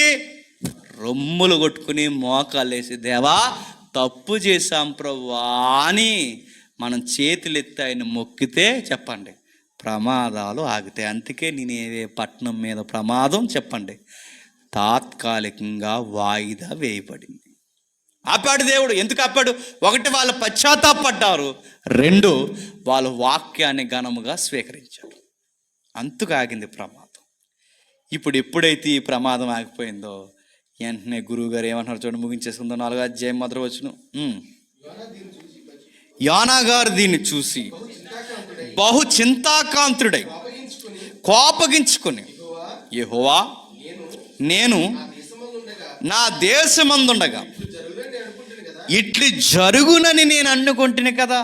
S1: రొమ్ములు కొట్టుకుని మోకాలు వేసి దేవా తప్పు చేశాం ప్రభువా అని మనం చేతులెత్తి ఆయన మొక్కితే చెప్పండి ప్రమాదాలు ఆగుతాయి. అందుకే నేనేవే పట్టణం మీద ప్రమాదం చెప్పండి తాత్కాలికంగా వాయిదా వేయబడింది. ఆపాడు దేవుడు. ఎందుకు ఆపాడు? ఒకటి, వాళ్ళు పశ్చాత్తాపడ్డారు. రెండు, వాళ్ళు వాక్యాన్ని ఘనముగా స్వీకరించారు. అంతుకు ఆగింది ప్రమాదం. ఇప్పుడు ఎప్పుడైతే ఈ ప్రమాదం ఆగిపోయిందో వెంటనే గురువు గారు ఏమంటున్నారు చూడండి, ముగించేసుకుందాం. 4వ అధ్యాయం మొదటి వచనం. యోనా గారు దీన్ని చూసి బహు చింతాకాంతుడై కోపగించుకుని, యెహోవా నేను నా దేశమందుండగా ఇట్లు జరుగునని నేను అనుకుంటున్నా కదా.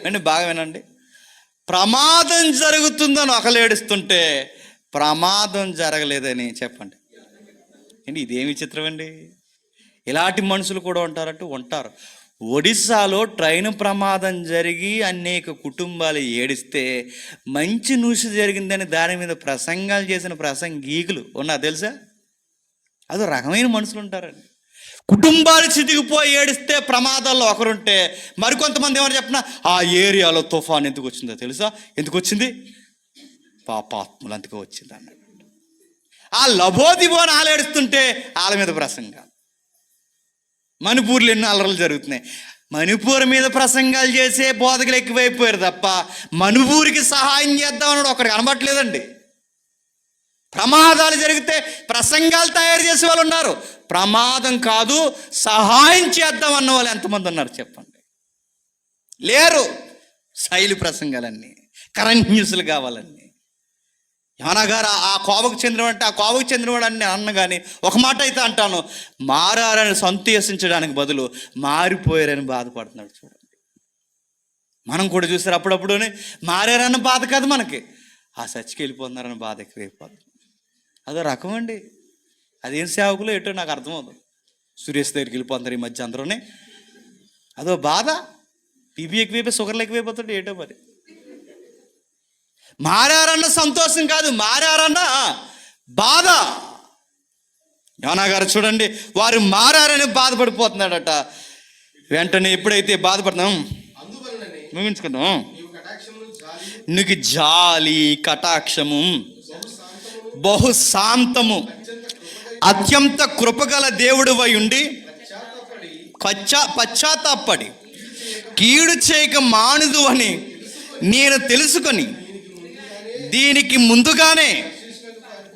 S1: అండి బాగా వినండి, ప్రమాదం జరుగుతుందని ఒకరు ఏడుస్తుంటే ప్రమాదం జరగలేదని చెప్పండి. ఏంటి ఇదేమి చిత్రం అండి? ఇలాంటి మనుషులు కూడా ఉంటారంటూ ఉంటారు. ఒడిస్సాలో ట్రైన్ ప్రమాదం జరిగి అనేక కుటుంబాలు ఏడిస్తే మంచి న్యూస్ జరిగిందని దాని మీద ప్రసంగాలు చేసిన ప్రసంగీకులు ఉన్నారు తెలుసా? అదో రకమైన మనుషులు ఉంటారండి. కుటుంబాలు చితికిపోయి ఏడిస్తే ప్రమాదాల్లో ఒకరుంటే మరికొంతమంది ఏమని చెప్పినా ఆ ఏరియాలో తుఫాన్ ఎందుకు వచ్చిందో తెలుసా? ఎందుకు వచ్చింది? పాపాత్ములు అందుకే వచ్చింది అన్నాడు. ఆ లబోదిబోని ఆలు ఏడుస్తుంటే వాళ్ళ మీద ప్రసంగాలు. మణిపూర్లో ఎన్నో అల్లర్లు జరుగుతున్నాయి. మణిపూర్ మీద ప్రసంగాలు చేసే బోధకులు ఎక్కువైపోయారు తప్ప మణిపూర్కి సహాయం చేద్దామన్నాడు ఒకటి కనబట్టలేదండి. ప్రమాదాలు జరిగితే ప్రసంగాలు తయారు చేసే వాళ్ళు ఉన్నారు. ప్రమాదం కాదు సహాయం చేద్దాం అన్న వాళ్ళు ఎంతమంది ఉన్నారు చెప్పండి? లేరు. శైలి ప్రసంగాలన్నీ, కరెంట్ న్యూస్లు కావాలన్నీ. యోనా గారు ఆ కోపకు చెందినవాడు అంటే ఆ కోపకు చెందినవాడు అని నేను అన్న కానీ ఒక మాట అయితే అంటాను, మారారని సంతోషించడానికి బదులు మారిపోయారని బాధపడుతున్నాడు. చూడండి, మనం కూడా చూసారు అప్పుడప్పుడునే మారారన్న బాధ కాదు మనకి, ఆ చర్చికి వెళ్ళిపోతున్నారని బాధ ఎక్కువైపోతుంది. అదో రకం అండి. అదేం సేవకులు ఏటో నాకు అర్థమవుతుంది. సురేష్ దగ్గరికి వెళ్ళిపోతున్నారు ఈ మధ్య అందరూనే, అదో బాధ. బీపీ ఎక్కువైపోయి షుగర్లు ఎక్కువైపోతుంటే ఏటో మరి. మారారన్న సంతోషం కాదు, మారారన్న బాధ. యోనా గారు చూడండి, వారు మారారని బాధపడిపోతున్నాడట. వెంటనే ఎప్పుడైతే బాధపడుతున్నాం ముగించుకుందాం, నీకు జాలి కటాక్షము బహు శాంతము అత్యంత కృపగల దేవుడివై ఉండి పశ్చాత్తాపడి కీడు చేయక మానుదు అని నేను తెలుసుకొని దీనికి ముందుగానే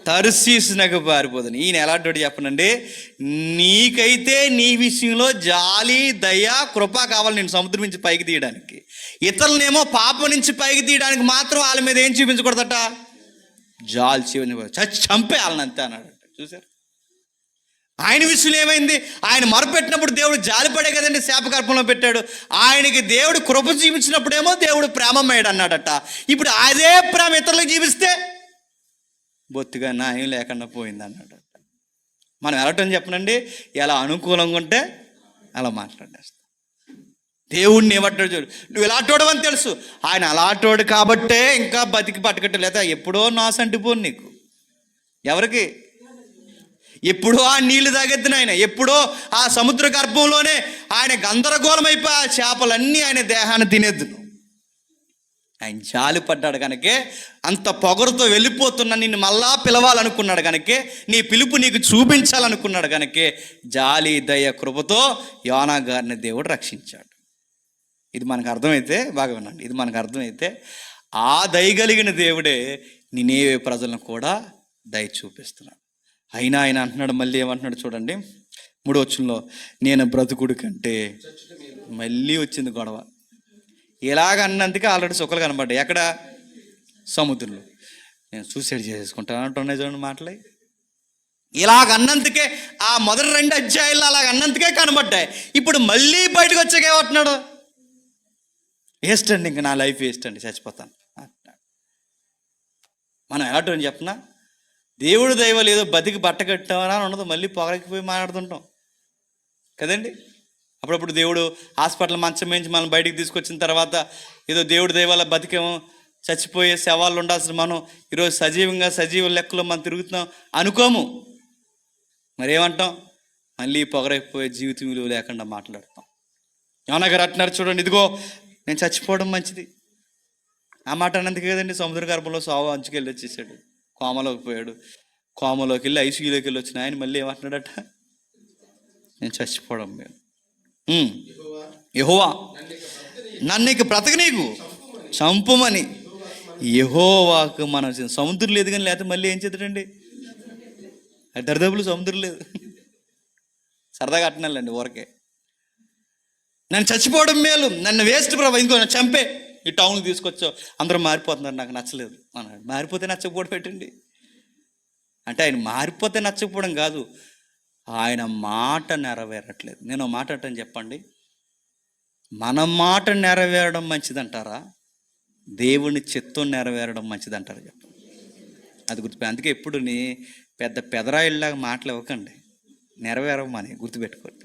S1: తర్షీషునకు పారిపోతుంది. ఈయన ఎలాంటి చెప్పనండి, నీకైతే నీ విషయంలో జాలి దయ కృప కావాలి నేను సముద్రం నుంచి పైకి తీయడానికి. ఇతరులనేమో పాపం నుంచి పైకి తీయడానికి మాత్రం వాళ్ళ మీద ఏం చూపించకూడదట? జాలి చంపే వాళ్ళని అంతే అన్నాడట. చూసారు ఆయన విషయంలో ఏమైంది? ఆయన మొరపెట్టినప్పుడు దేవుడు జాలిపడే కదండి శాపగర్భంలో పెట్టాడు. ఆయనకి దేవుడు కృప జీవించినప్పుడేమో దేవుడు ప్రేమమయ్యాడు అన్నాడట. ఇప్పుడు అదే ప్రేమ ఇతరులకు జీవిస్తే బొత్తిగా న్యాయం లేకుండా పోయింది అన్నాడట. మనం ఎలాటం చెప్పనండి, ఎలా అనుకూలంగా ఉంటే అలా మాట్లాడేస్తాం. దేవుడిని ఏమంటాడు చూడు, నువ్వు ఎలాంటోడు అని తెలుసు, ఆయన అలాంటోడు కాబట్టే ఇంకా బతికి పట్టుకట్టు, లేదా ఎప్పుడో నాసు అంటిపోను నీకు. ఎవరికి? ఎప్పుడో ఆ నీళ్లు తాగెత్తిన ఆయన, ఎప్పుడో ఆ సముద్ర గర్భంలోనే ఆయన గందరగోళమైపోయి ఆ చేపలన్నీ ఆయన దేహాన్ని తినేద్దును. ఆయన జాలి పడ్డాడు కనుకే, అంత పొగరుతో వెళ్ళిపోతున్నా నిన్ను మళ్ళా పిలవాలనుకున్నాడు కనుకే, నీ పిలుపు నీకు చూపించాలనుకున్నాడు కనుకే జాలి దయ కృపతో యోనా గారిని దేవుడు రక్షించాడు. ఇది మనకు అర్థమైతే బాగా వినండి, ఇది మనకు అర్థమైతే ఆ దయగలిగిన దేవుడే నినేవే ప్రజలను కూడా దయ చూపిస్తున్నాడు. అయినా ఆయన అంటున్నాడు, మళ్ళీ ఏమంటున్నాడు చూడండి 3వ వచనంలో, నేను బ్రతుకుడు కంటే మళ్ళీ వచ్చింది గొడవ. ఇలాగ అన్నందుకే ఆల్రెడీ సుఖలు కనబడ్డాయి. ఎక్కడ? సముద్రంలో. నేను సూసైడ్ చేసుకుంటాను అంటున్నాయి చూడండి మాటలే. ఇలాగ అన్నందుకే ఆ మొదటి 2 అధ్యాయాలు అలాగ అన్నందుకే కనబడ్డాయి. ఇప్పుడు మళ్ళీ బయటకు వచ్చాక ఏమంటున్నాడు? వేస్ట్ అండి, ఇంకా నా లైఫ్ వేస్ట్ అండి, చచ్చిపోతాను అంటున్నాడు. మనం ఎలాంటి చెప్పనా, దేవుడు దైవాలు ఏదో బతికి బట్ట కట్టామని ఉండదు, మళ్ళీ పొగరకిపోయి మాట్లాడుతుంటాం కదండి. అప్పుడప్పుడు దేవుడు హాస్పిటల్ మంచం వేయించి మనం బయటికి తీసుకొచ్చిన తర్వాత ఏదో దేవుడు దైవాల బతికేమో, చచ్చిపోయే శవాళ్ళు ఉండాల్సిన మనం ఈరోజు సజీవ లెక్కలో మనం తిరుగుతున్నాం అనుకోము. మరేమంటాం? మళ్ళీ పొగరైపోయే జీవితం విలువ లేకుండా మాట్లాడతాం. యోనా గారు అంటున్నారు చూడండి, ఇదిగో నేను చచ్చిపోవడం మంచిది. ఆ మాట అన్నందుకే కదండి సముద్ర గర్భంలో సావు అంచుకెళ్ళి వచ్చేసాడు, కోమలోకి పోయాడు. కోమలోకి వెళ్ళి ఐసీయూలోకి వెళ్ళి వచ్చిన ఆయన మళ్ళీ ఏమంటున్నాడట? నేను చచ్చిపోవడం మేము. యెహోవా నన్ను ఇక బ్రతక నీకు చంపుమని యెహోవాకు మనం సముద్రం లేదు కానీ, లేకపోతే మళ్ళీ ఏం చేద్దాడండి? దరిదాపులు సముద్రం లేదు, సరదాగా అంటున్నాళ్ళండి ఊరకే. నన్ను చచ్చిపోవడం మేలు, నన్ను వేస్ట్ ప్రభా, ఇంకో చంపే, ఈ టౌన్కి తీసుకొచ్చావు, అందరూ మారిపోతున్నారు, నాకు నచ్చలేదు అన్నాడు. మారిపోతే నచ్చకపోవడం పెట్టండి అంటే, ఆయన మారిపోతే నచ్చకపోవడం కాదు, ఆయన మాట నెరవేరట్లేదు. నేను మాట అంటాను చెప్పండి, మన మాట నెరవేరడం మంచిదంటారా, దేవుని చిత్తం నెరవేరడం మంచిదంటారా చెప్పండి? అది గుర్తుపెట్టి, అందుకే ఎప్పుడు పెదరాయిల్లాగా మాటలు ఇవ్వకండి, నెరవేరమని గుర్తుపెట్టుకోండి.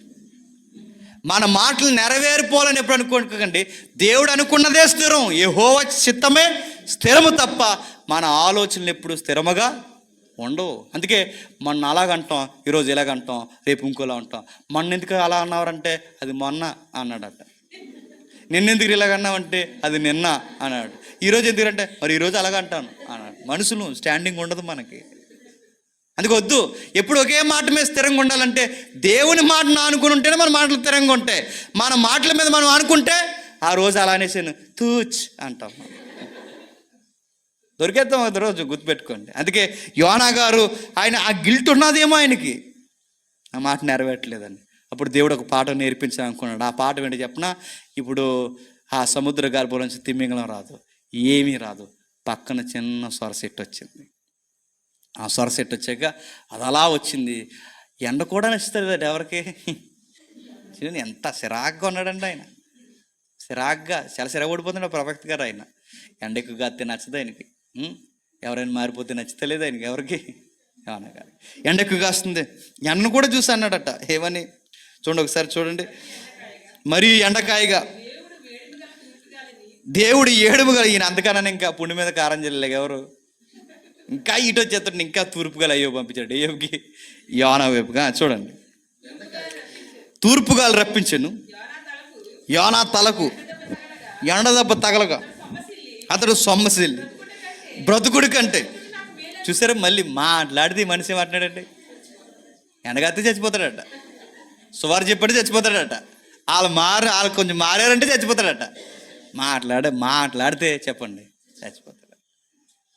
S1: మన మాటలు నెరవేరిపోవాలని ఎప్పుడు అనుకోకండి. దేవుడు అనుకున్నదే స్థిరం, యెహోవా చిత్తమే స్థిరము తప్ప మన ఆలోచనలు ఎప్పుడు స్థిరముగా ఉండవు. అందుకే మొన్న అలాగంటాం, ఈరోజు ఇలాగంటాం, రేపు ఇంకోలా అంటాం. మొన్న ఎందుకు అలా అన్నారంటే అది మొన్న అన్నాడట, నిన్నెందుకు ఇలాగన్నావంటే అది నిన్న అన్నాడు, ఈరోజు ఎందుకంటే మరి ఈరోజు అలాగంటాను అన్నాడు. మనుషులు స్టాండింగ్ ఉండదు మనకి. అందుకే వద్దు, ఎప్పుడు ఒకే మాట మీద స్థిరంగా ఉండాలంటే దేవుని మాటను ఆనుకుని ఉంటేనే మన మాటలు స్థిరంగా ఉంటాయి. మన మాటల మీద మనం ఆనుకుంటే ఆ రోజు అలా అనేసాను తూచ్ అంటాం, దొరికేద్దాం ఒక రోజు, గుర్తుపెట్టుకోండి. అందుకే యోనా గారు ఆయన ఆ గిల్ట్ ఉన్నదేమో ఆయనకి, ఆ మాట నెరవేరట్లేదని. అప్పుడు దేవుడు ఒక పాట నేర్పించాలనుకున్నాడు. ఆ పాట ఏంటి చెప్పనా? ఇప్పుడు ఆ సముద్ర గర్భం నుంచి తిమ్మింగళం రాదు, ఏమీ రాదు, పక్కన చిన్న సొరసెట్టు వచ్చింది. ఆ సొరసెట్టు వచ్చాక అది అలా వచ్చింది. ఎండ కూడా నచ్చుతుంది అది ఎవరికి? చూడండి ఎంత సిరాగ్గా ఉన్నాడండి ఆయన, సిరాగ్గా చాలా సిరగొడిపోతున్నాడు ప్రవక్త గారు. ఆయన ఎండ ఎక్కువగా అత్తే నచ్చదు ఆయనకి, ఎవరైనా మారిపోతే నచ్చుతలేదు ఆయనకి, ఎవరికి? ఏమన్నా కానీ ఎండ ఎక్కువగా వస్తుంది, ఎండను కూడా చూసి అన్నాడట ఏమని చూడండి, ఒకసారి చూడండి. మరీ ఎండకాయగా దేవుడు ఏడుముగా, ఈయన అంతకన్నా ఇంకా పుండి మీద కారం చెల్లలేక ఎవరు ఇంకా ఇటు వచ్చేస్తాడు, ఇంకా తూర్పుగాలు అయ్యో పంపించాడు అయ్యోకి యోనా వైపుగా. చూడండి, తూర్పుగాలు రప్పించను, యోనా తలకు ఎండదెబ్బ తగలగా అతడు సొమ్మసిల్లి బ్రతుకుడి కంటే. చూసారా మళ్ళీ మాట్లాడితే మనిషి మాట్లాడండి, ఎండగత్తే చచ్చిపోతాడట, సువారు చెప్పాడు చచ్చిపోతాడట, వాళ్ళు కొంచెం మారారంటే చచ్చిపోతాడట, మాట్లాడితే చెప్పండి చచ్చిపోతాడు.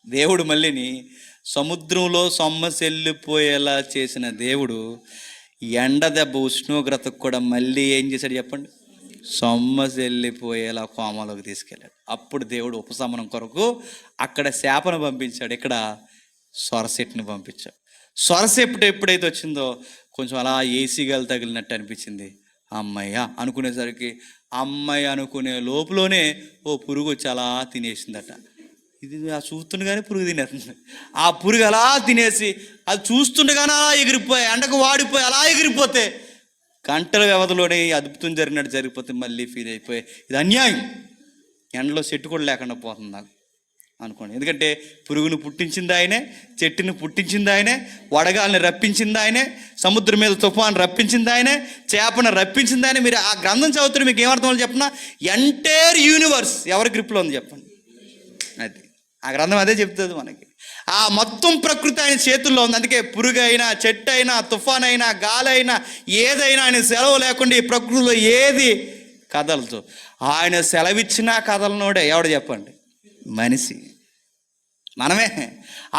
S1: దేవుడు మళ్ళీని సముద్రంలో సొమ్మసిల్లిపోయేలా చేసిన దేవుడు ఎండ దెబ్బ ఉష్ణోగ్రతకు కూడా మళ్ళీ ఏం చేశాడు చెప్పండి? సొమ్మసిల్లిపోయేలా కోమలోకి తీసుకెళ్ళాడు. అప్పుడు దేవుడు ఉపశమనం కొరకు అక్కడ శాపను పంపించాడు, ఇక్కడ సొరసెట్టుని పంపించాడు. సొరసెట్టు ఎప్పుడైతే వచ్చిందో కొంచెం అలా ఏసీ గాలి తగిలినట్టు అనిపించింది. అమ్మయ్య అనుకునేసరికి అమ్మాయి అనుకునే లోపులోనే ఓ పురుగు వచ్చి అలా తినేసిందట. ఇది చూస్తుండగానే పురుగు తినేస్తుంది. ఆ పురుగు అలా తినేసి అది చూస్తుండగానే అలా ఎగిరిపోయి ఎండకు వాడిపోయి అలా ఎగిరిపోతే గంటల వ్యవధిలోనే అద్భుతం జరిగినట్టు జరిగిపోతే మళ్ళీ ఫీల్ అయిపోయి ఇది అన్యాయం, ఎండలో చెట్టు కూడా లేకుండా పోతుంది నాకు అనుకోండి. ఎందుకంటే పురుగును పుట్టించింది ఆయనే, చెట్టుని పుట్టించింది ఆయనే, వడగాల్ని రప్పించింది ఆయనే, సముద్రం మీద తుఫాను రప్పించింది ఆయనే, చేపను రప్పించింది ఆయనే. మీరు ఆ గ్రంథం చదువుతున్న మీకు ఏమర్థం చెప్పినా ఎంటైర్ యూనివర్స్ ఎవరి గ్రిప్లో ఉంది చెప్పండి? అది ఆ గ్రంథం అదే చెప్తుంది మనకి. ఆ మొత్తం ప్రకృతి ఆయన చేతుల్లో ఉంది. అందుకే పురుగు అయినా, చెట్టు అయినా, తుఫాన్ అయినా, గాలైనా, ఏదైనా ఆయన సెలవు లేకుండా ఈ ప్రకృతిలో ఏది కదలదు. ఆయన సెలవిచ్చినా కదలనోడే ఎవడు చెప్పండి? మనిషి. మనమే.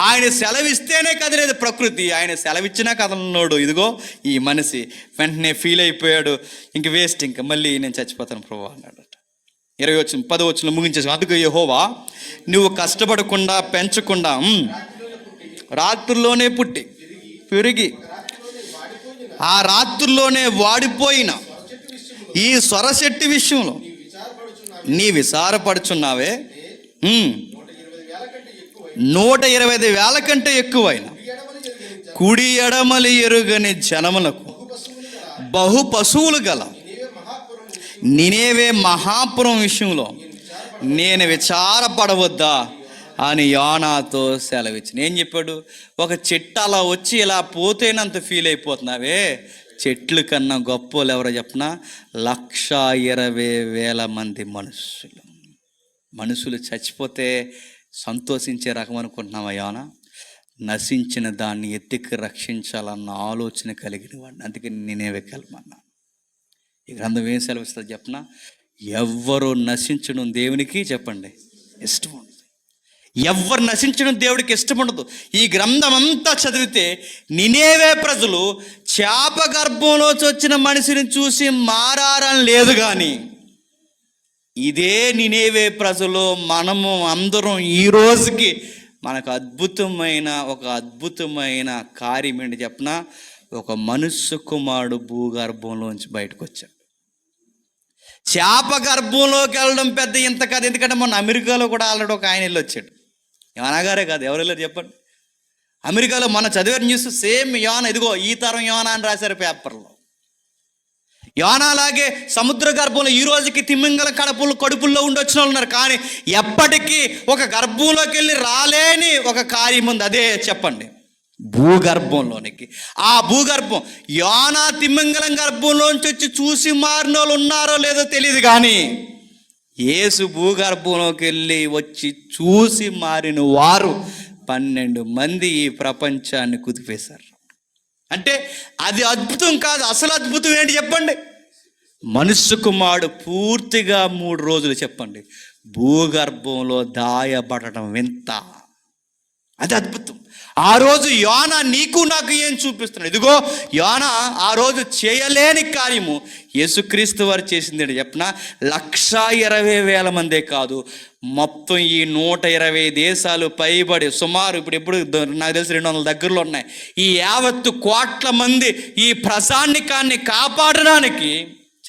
S1: ఆయన సెలవిస్తేనే కదిలేదు ప్రకృతి, ఆయన సెలవిచ్చినా కదలనోడు ఇదిగో ఈ మనిషి. వెంటనే ఫీల్ అయిపోయాడు, ఇంక వేస్ట్, ఇంక మళ్ళీ నేను చచ్చిపోతాను ప్రభువా అన్నాడు. 10 వచనంలో ముగించేసి, అందుకు యెహోవా నువ్వు కష్టపడకుండా పెంచకుండా రాత్రుల్లోనే పుట్టి పెరిగి ఆ రాత్రుల్లోనే వాడిపోయిన ఈ సొరచెట్టు విషయంలో నీ విచారపడుచున్నావే, 120,000 కంటే ఎక్కువైన కుడి ఎడమలు ఎరుగని జనములకు బహు పశువులు గల నినేవే మహాపురం విషయంలో నేను విచారపడవద్దా అని యోనాతో సెలవిచ్చిన. ఏం చెప్పాడు? ఒక చెట్టు అలా వచ్చి ఇలా పోతేనంత ఫీల్ అయిపోతున్నావే, చెట్లు కన్నా గొప్పలు ఎవరో చెప్పిన 120,000 మంది మనుషులు చచ్చిపోతే సంతోషించే రకం అనుకుంటున్నావా యోనా? నశించిన దాన్ని ఎత్తికి రక్షించాలన్న ఆలోచన కలిగిన వాడిని, అందుకే నేనే వెళ్ళమన్నా. ఈ గ్రంథం ఏం సెలవిస్తుంది చెప్పనా? ఎవ్వరు నశించడం దేవునికి చెప్పండి ఇష్టం ఉండదు. ఎవ్వరు నశించడం దేవుడికి ఇష్టం ఉండదు. ఈ గ్రంథం అంతా చదివితే నినేవే ప్రజలు చేప గర్భంలోంచి వచ్చిన మనిషిని చూసి మారారని లేదు, కానీ ఇదే నినేవే ప్రజలు మనము అందరం ఈ రోజుకి మనకు అద్భుతమైన కార్యం ఏంటి చెప్పనా? ఒక మనుష్య కుమారుడు భూగర్భంలోంచి బయటకు వచ్చాడు. చేప గర్భంలోకి వెళ్ళడం పెద్ద ఇంత కాదు, ఎందుకంటే మొన్న అమెరికాలో కూడా ఆల్రెడీ ఒక ఆయన వెళ్ళి వచ్చాడు. యోనాగారే కాదు, ఎవరు వెళ్ళారు చెప్పండి? అమెరికాలో మన చదివారు న్యూస్, సేమ్ యోనా, ఇదిగో ఈ తరం యోనా అని రాశారు పేపర్లో. యోనాలాగే సముద్ర గర్భంలో ఈ రోజుకి తిమింగల కడుపుల్లో ఉండొచ్చిన వాళ్ళు ఉన్నారు, కానీ ఎప్పటికీ ఒక గర్భంలోకి వెళ్ళి రాలేని ఒక కార్యం ఉంది. అదే చెప్పండి, భూగర్భంలోనికి. ఆ భూగర్భం యోనా తిమింగలం గర్భంలోంచి వచ్చి చూసి మారిన వాళ్ళు ఉన్నారో లేదో తెలియదు, కానీ యేసు భూగర్భంలోకి వెళ్ళి వచ్చి చూసి మారిన వారు 12 మంది ఈ ప్రపంచాన్ని కుదిపేశారు. అంటే అది అద్భుతం కాదు, అసలు అద్భుతం ఏంటి చెప్పండి? మనుష్య కుమారుడు పూర్తిగా 3 రోజులు చెప్పండి భూగర్భంలో దాయబడటం వింత, అది అద్భుతం. ఆ రోజు యోనా నీకు నాకు ఏం చూపిస్తున్నాడు? ఇదిగో యోనా ఆ రోజు చేయలేని కార్యము యేసుక్రీస్తు వారు చేసింది చెప్పిన 120,000 మందే కాదు, మొత్తం ఈ 120 దేశాలు పైబడి సుమారు ఇప్పుడు నాకు తెలిసి 200 దగ్గరలో ఉన్నాయి. ఈ 50 కోట్ల మంది ఈ ప్రజానికాన్ని కాపాడడానికి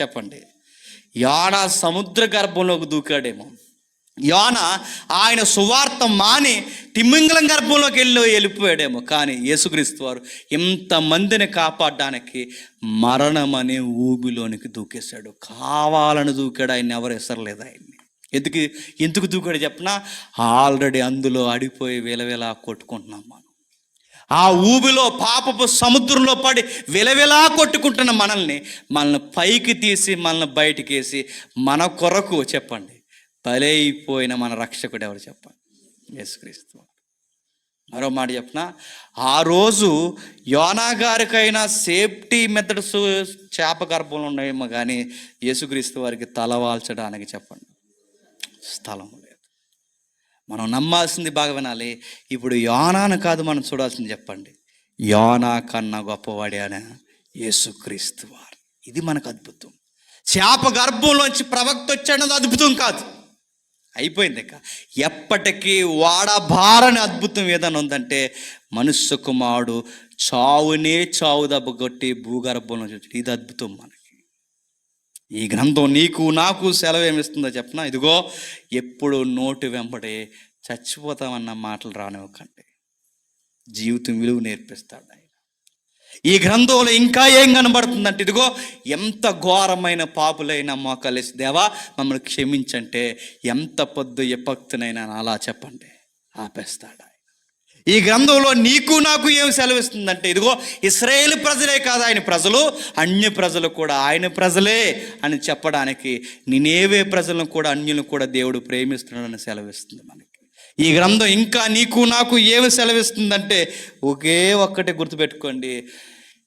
S1: చెప్పండి యోనా సముద్ర గర్భంలోకి దూకాడేమో. యోనా ఆయన సువార్త మాని తిమింగలం గర్భంలోకి వెళ్ళిపోయాడేమో, కానీ యేసుక్రీస్తు వారు ఇంతమందిని కాపాడడానికి మరణం అనే ఊబిలోనికి దూకేశాడు. కావాలని దూకాడు, ఆయన ఎవరు ఎసరలేదు ఆయన్ని. ఎందుకు దూకాడు చెప్పనా? ఆల్రెడీ అందులో అడిపోయి విలవిలా కొట్టుకుంటున్నాం మనం. ఆ ఊబిలో పాపపు సముద్రంలో పడి విలవిలా కొట్టుకుంటున్న మనల్ని పైకి తీసి మనల్ని బయటికి వేసి మన కొరకు చెప్పండి బలైపోయిన మన రక్షకుడు ఎవరు చెప్పండి? యేసుక్రీస్తు. మరో మాట చెప్పిన, ఆ రోజు యోనా గారికైనా సేఫ్టీ మెథడ్స్ చేప గర్భంలో ఉన్నాయేమో, కానీ యేసుక్రీస్తు వారికి తలవాల్చడానికి చెప్పండి స్థలం లేదు. మనం నమ్మాల్సింది బాగా వినాలి. ఇప్పుడు యోనాను కాదు మనం చూడాల్సింది చెప్పండి, యోనా కన్నా గొప్పవాడే అని యేసుక్రీస్తు వారు. ఇది మనకు అద్భుతం. చేప గర్భంలోంచి ప్రవక్త వచ్చాడన్నది అద్భుతం కాదు, అయిపోయింది. ఇక ఎప్పటికీ వాడబారని అద్భుతం ఏదైనా ఉందంటే మనుష్య కుమారుడు చావు దెబ్బ కొట్టి భూగర్భంలో చూసి, ఇది అద్భుతం మనకి. ఈ గ్రంథం నీకు నాకు సెలవు ఏమిస్తుందో చెప్పనా? ఇదిగో ఎప్పుడు నోటి వెంబడి చచ్చిపోతామన్న మాటలు రానివ్వకండి, జీవితం విలువ నేర్పిస్తాడు ఆయన. ఈ గ్రంథంలో ఇంకా ఏం కనబడుతుందంటే, ఇదిగో ఎంత ఘోరమైన పాపులైనా మోకాలేసి దేవా మమ్మల్ని క్షమించంటే ఎంత పొద్దు ఎపక్తునైనా అలా చెప్పండి ఆపేస్తాడు ఆయన. ఈ గ్రంథంలో నీకు నాకు ఏం సెలవిస్తుందంటే, ఇదిగో ఇశ్రాయేలు ప్రజలే కాదు ఆయన ప్రజలు, అన్య ప్రజలు కూడా ఆయన ప్రజలే అని చెప్పడానికి నినేవే ప్రజలను కూడా అన్యులను కూడా దేవుడు ప్రేమిస్తున్నాడని సెలవిస్తుంది మనకి. ఈ గ్రంథం ఇంకా నీకు నాకు ఏమి సెలవిస్తుందంటే, ఒకే ఒక్కటి గుర్తుపెట్టుకోండి,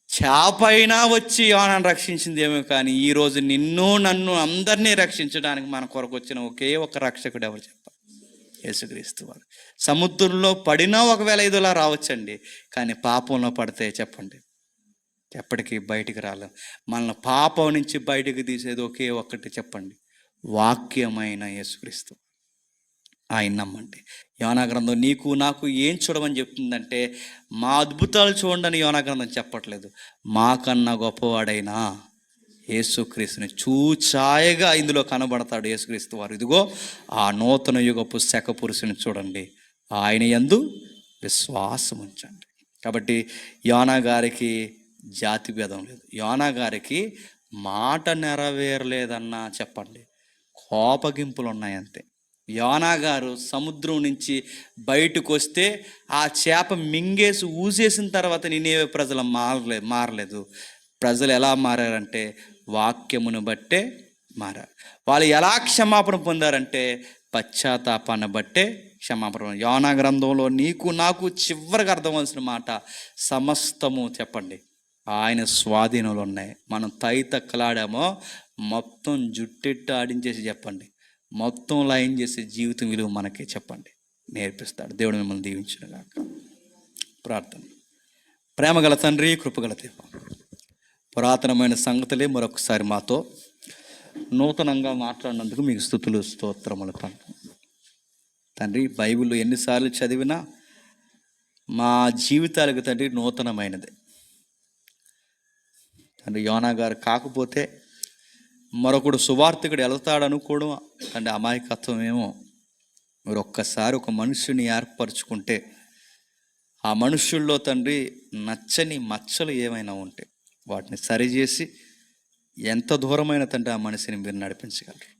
S1: చేపైనా వచ్చి యోనాను రక్షించింది ఏమో, కానీ ఈరోజు నిన్ను నన్ను అందరినీ రక్షించడానికి మన కొరకు వచ్చిన ఒకే ఒక రక్షకుడు ఎవరు చెప్పాలి? యేసుక్రీస్తు వారు. సముద్రంలో పడినా ఒకవేళ ఇదిలా రావచ్చండి, కానీ పాపంలో పడితే చెప్పండి ఎప్పటికీ బయటికి రాలేం. మనల్ని పాపం నుంచి బయటికి తీసేది ఒకే ఒక్కటి చెప్పండి, వాక్యమైన యేసుక్రీస్తు. ఆయన నమ్మండి. యోనా గ్రంథం నీకు నాకు ఏం చూడమని చెప్తుందంటే, మా అద్భుతాలు చూడండి యోనా గ్రంథం చెప్పట్లేదు, మాకన్నా గొప్పవాడైనా యేసుక్రీస్తుని చూచాయగా ఇందులో కనబడతాడు యేసుక్రీస్తు వారు. ఇదిగో ఆ నూతన యుగపు శక పురుషుని చూడండి, ఆయన యందు విశ్వాసం ఉంచండి. కాబట్టి యోనా గారికి జాతి భేదం లేదు, యోనా గారికి మాట నెరవేరలేదన్నా చెప్పండి, కోపగింపులు ఉన్నాయంతే. యోనా గారు సముద్రం నుంచి బయటకు వస్తే ఆ చేప మింగేసి ఊసేసిన తర్వాత నినేవే ప్రజలు మారలేదు. ప్రజలు ఎలా మారారంటే వాక్యమును బట్టే మారారు. వాళ్ళు ఎలా క్షమాపణ పొందారంటే పశ్చాత్తాపాన్ని బట్టే క్షమాపణ. యోనా గ్రంథంలో నీకు నాకు చివరికి అర్థమవలసిన మాట, సమస్తము చెప్పండి ఆయన స్వాధీనంలో ఉన్నాయి. మనం తైతక్కలాడామో మొత్తం జుట్టెట్టు ఆడించేసి చెప్పండి, మొత్తం లైన్ చేసే జీవితం విలువ మనకే చెప్పండి నేర్పిస్తాడు. దేవుడు మిమ్మల్ని దీవించును గాక. ప్రార్థన. ప్రేమగల తండ్రి, కృపగల దేవ, పురాతనమైన సంగతులే మరొకసారి మాతో నూతనంగా మాట్లాడినందుకు మీకు స్తుతులు స్తోత్రములు తండ్రి. బైబిల్ ఎన్నిసార్లు చదివినా మా జీవితాలకు తండ్రి నూతనమైనది తండ్రి. యోనా గారు కాకపోతే మరొకడు సువార్తికుడు వెళ్తాడనుకోవడం అంటే అమాయకత్వం ఏమో. మీరు ఒక్కసారి ఒక మనుషుని ఏర్పరచుకుంటే ఆ మనుషుల్లో తండ్రి నచ్చని మచ్చలు ఏమైనా ఉంటే వాటిని సరిచేసి ఎంత దూరమైన తండ్రి ఆ మనిషిని మీరు నడిపించగలరు.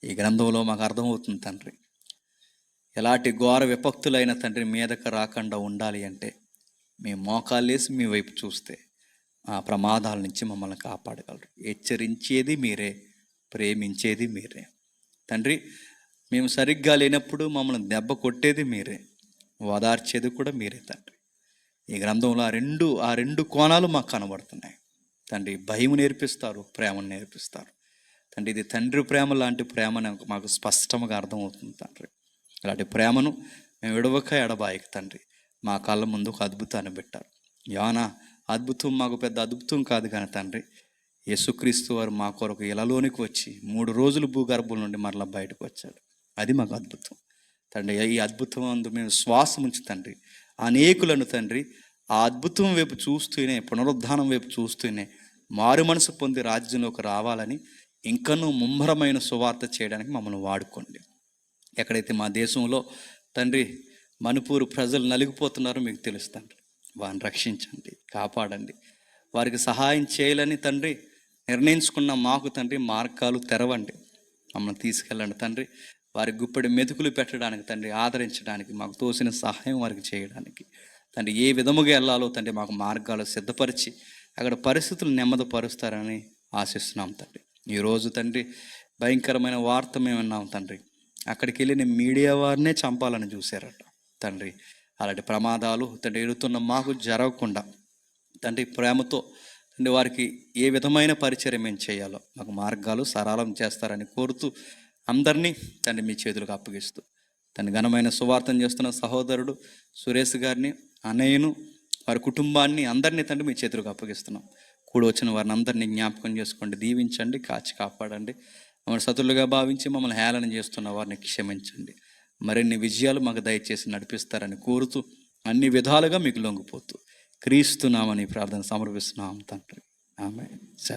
S1: ఈ గ్రంథంలో మాకు అర్థమవుతుంది తండ్రి, ఎలాంటి ఘోర విపక్తులైన తండ్రి మీదకు రాకుండా ఉండాలి అంటే మీ మోకాళ్ళేసి మీ వైపు చూస్తే ఆ ప్రమాదాల నుంచి మమ్మల్ని కాపాడగలరు. హెచ్చరించేది మీరే, ప్రేమించేది మీరే తండ్రి. మేము సరిగ్గా లేనప్పుడు మమ్మల్ని దెబ్బ కొట్టేది మీరే, ఓదార్చేది కూడా మీరే తండ్రి. ఈ గ్రంథంలో ఆ రెండు కోణాలు మాకు కనబడుతున్నాయి తండ్రి. భయం నేర్పిస్తారు, ప్రేమను నేర్పిస్తారు తండ్రి. ఇది తండ్రి ప్రేమ లాంటి ప్రేమను మాకు స్పష్టంగా అర్థమవుతుంది తండ్రి. అలాంటి ప్రేమను మేము విడవక ఎడబాయికి తండ్రి మా కళ్ళ ముందు ఒక అద్భుతాన్ని పెట్టారు. యోనా అద్భుతం మాకు పెద్ద అద్భుతం కాదు కానీ తండ్రి, యేసుక్రీస్తు వారు మా కొరకు ఇలలోనికి వచ్చి 3 రోజులు భూగర్భం నుండి మరలా బయటకు వచ్చాడు. అది మాకు అద్భుతం తండ్రి. ఈ అద్భుతం అందు మేము శ్వాసం ఉంచి తండ్రి అనేకులను తండ్రి ఆ అద్భుతం వైపు చూస్తూనే, పునరుద్ధానం వైపు చూస్తూనే మారు మనసు పొంది రాజ్యంలోకి రావాలని ఇంకనూ ముమ్మరమైన సువార్త చేయడానికి మమ్మల్ని వాడుకోండి. ఎక్కడైతే మా దేశంలో తండ్రి మణిపూర్ ప్రజలు నలిగిపోతున్నారో మీకు తెలుసు తండ్రి, వారిని రక్షించండి, కాపాడండి. వారికి సహాయం చేయాలని తండ్రి నిర్ణయించుకున్న మాకు తండ్రి మార్గాలు తెరవండి, మమ్మల్ని తీసుకెళ్ళండి తండ్రి. వారి గుప్పెడి మెతుకులు పెట్టడానికి తండ్రి, ఆదరించడానికి, మాకు తోసిన సహాయం వారికి చేయడానికి తండ్రి ఏ విధముగా వెళ్ళాలో తండ్రి మాకు మార్గాలు సిద్ధపరిచి అక్కడ పరిస్థితులు నెమ్మదిపరుస్తారని ఆశిస్తున్నాం తండ్రి. ఈరోజు తండ్రి భయంకరమైన వార్త మేము విన్నాం తండ్రి, అక్కడికి వెళ్ళిన మీడియా వారినే చంపాలని చూశారట తండ్రి. అలాంటి ప్రమాదాలు తండ్రి ఎదుగుతున్న మాకు జరగకుండా తండ్రి ప్రేమతో తండ్రి వారికి ఏ విధమైన పరిచర్య మేము చేయాలో మాకు మార్గాలు సరళం చేస్తారని కోరుతూ అందరినీ తండ్రి మీ చేతులకు అప్పగిస్తూ తండ్రి ఘనమైన సువార్తను చేస్తున్న సహోదరుడు సురేష్ గారిని, అన్నయ్యను, వారి కుటుంబాన్ని అందరినీ తండ్రి మీ చేతులకు అప్పగిస్తున్నాం. కూడి వచ్చిన వారిని అందరినీ జ్ఞాపకం చేసుకోండి, దీవించండి, కాచి కాపాడండి. మమ్మల్ని శత్రులుగా భావించి మమ్మల్ని హేళన చేస్తున్న వారిని క్షమించండి. మరిన్ని విజయాలు మాకు దయచేసి నడిపిస్తారని కోరుతూ అన్ని విధాలుగా మీకు లొంగిపోతూ క్రీస్తు నామని ప్రార్థన సమర్పిస్తున్నాం తండ్రి. ఆమేన్. సరే.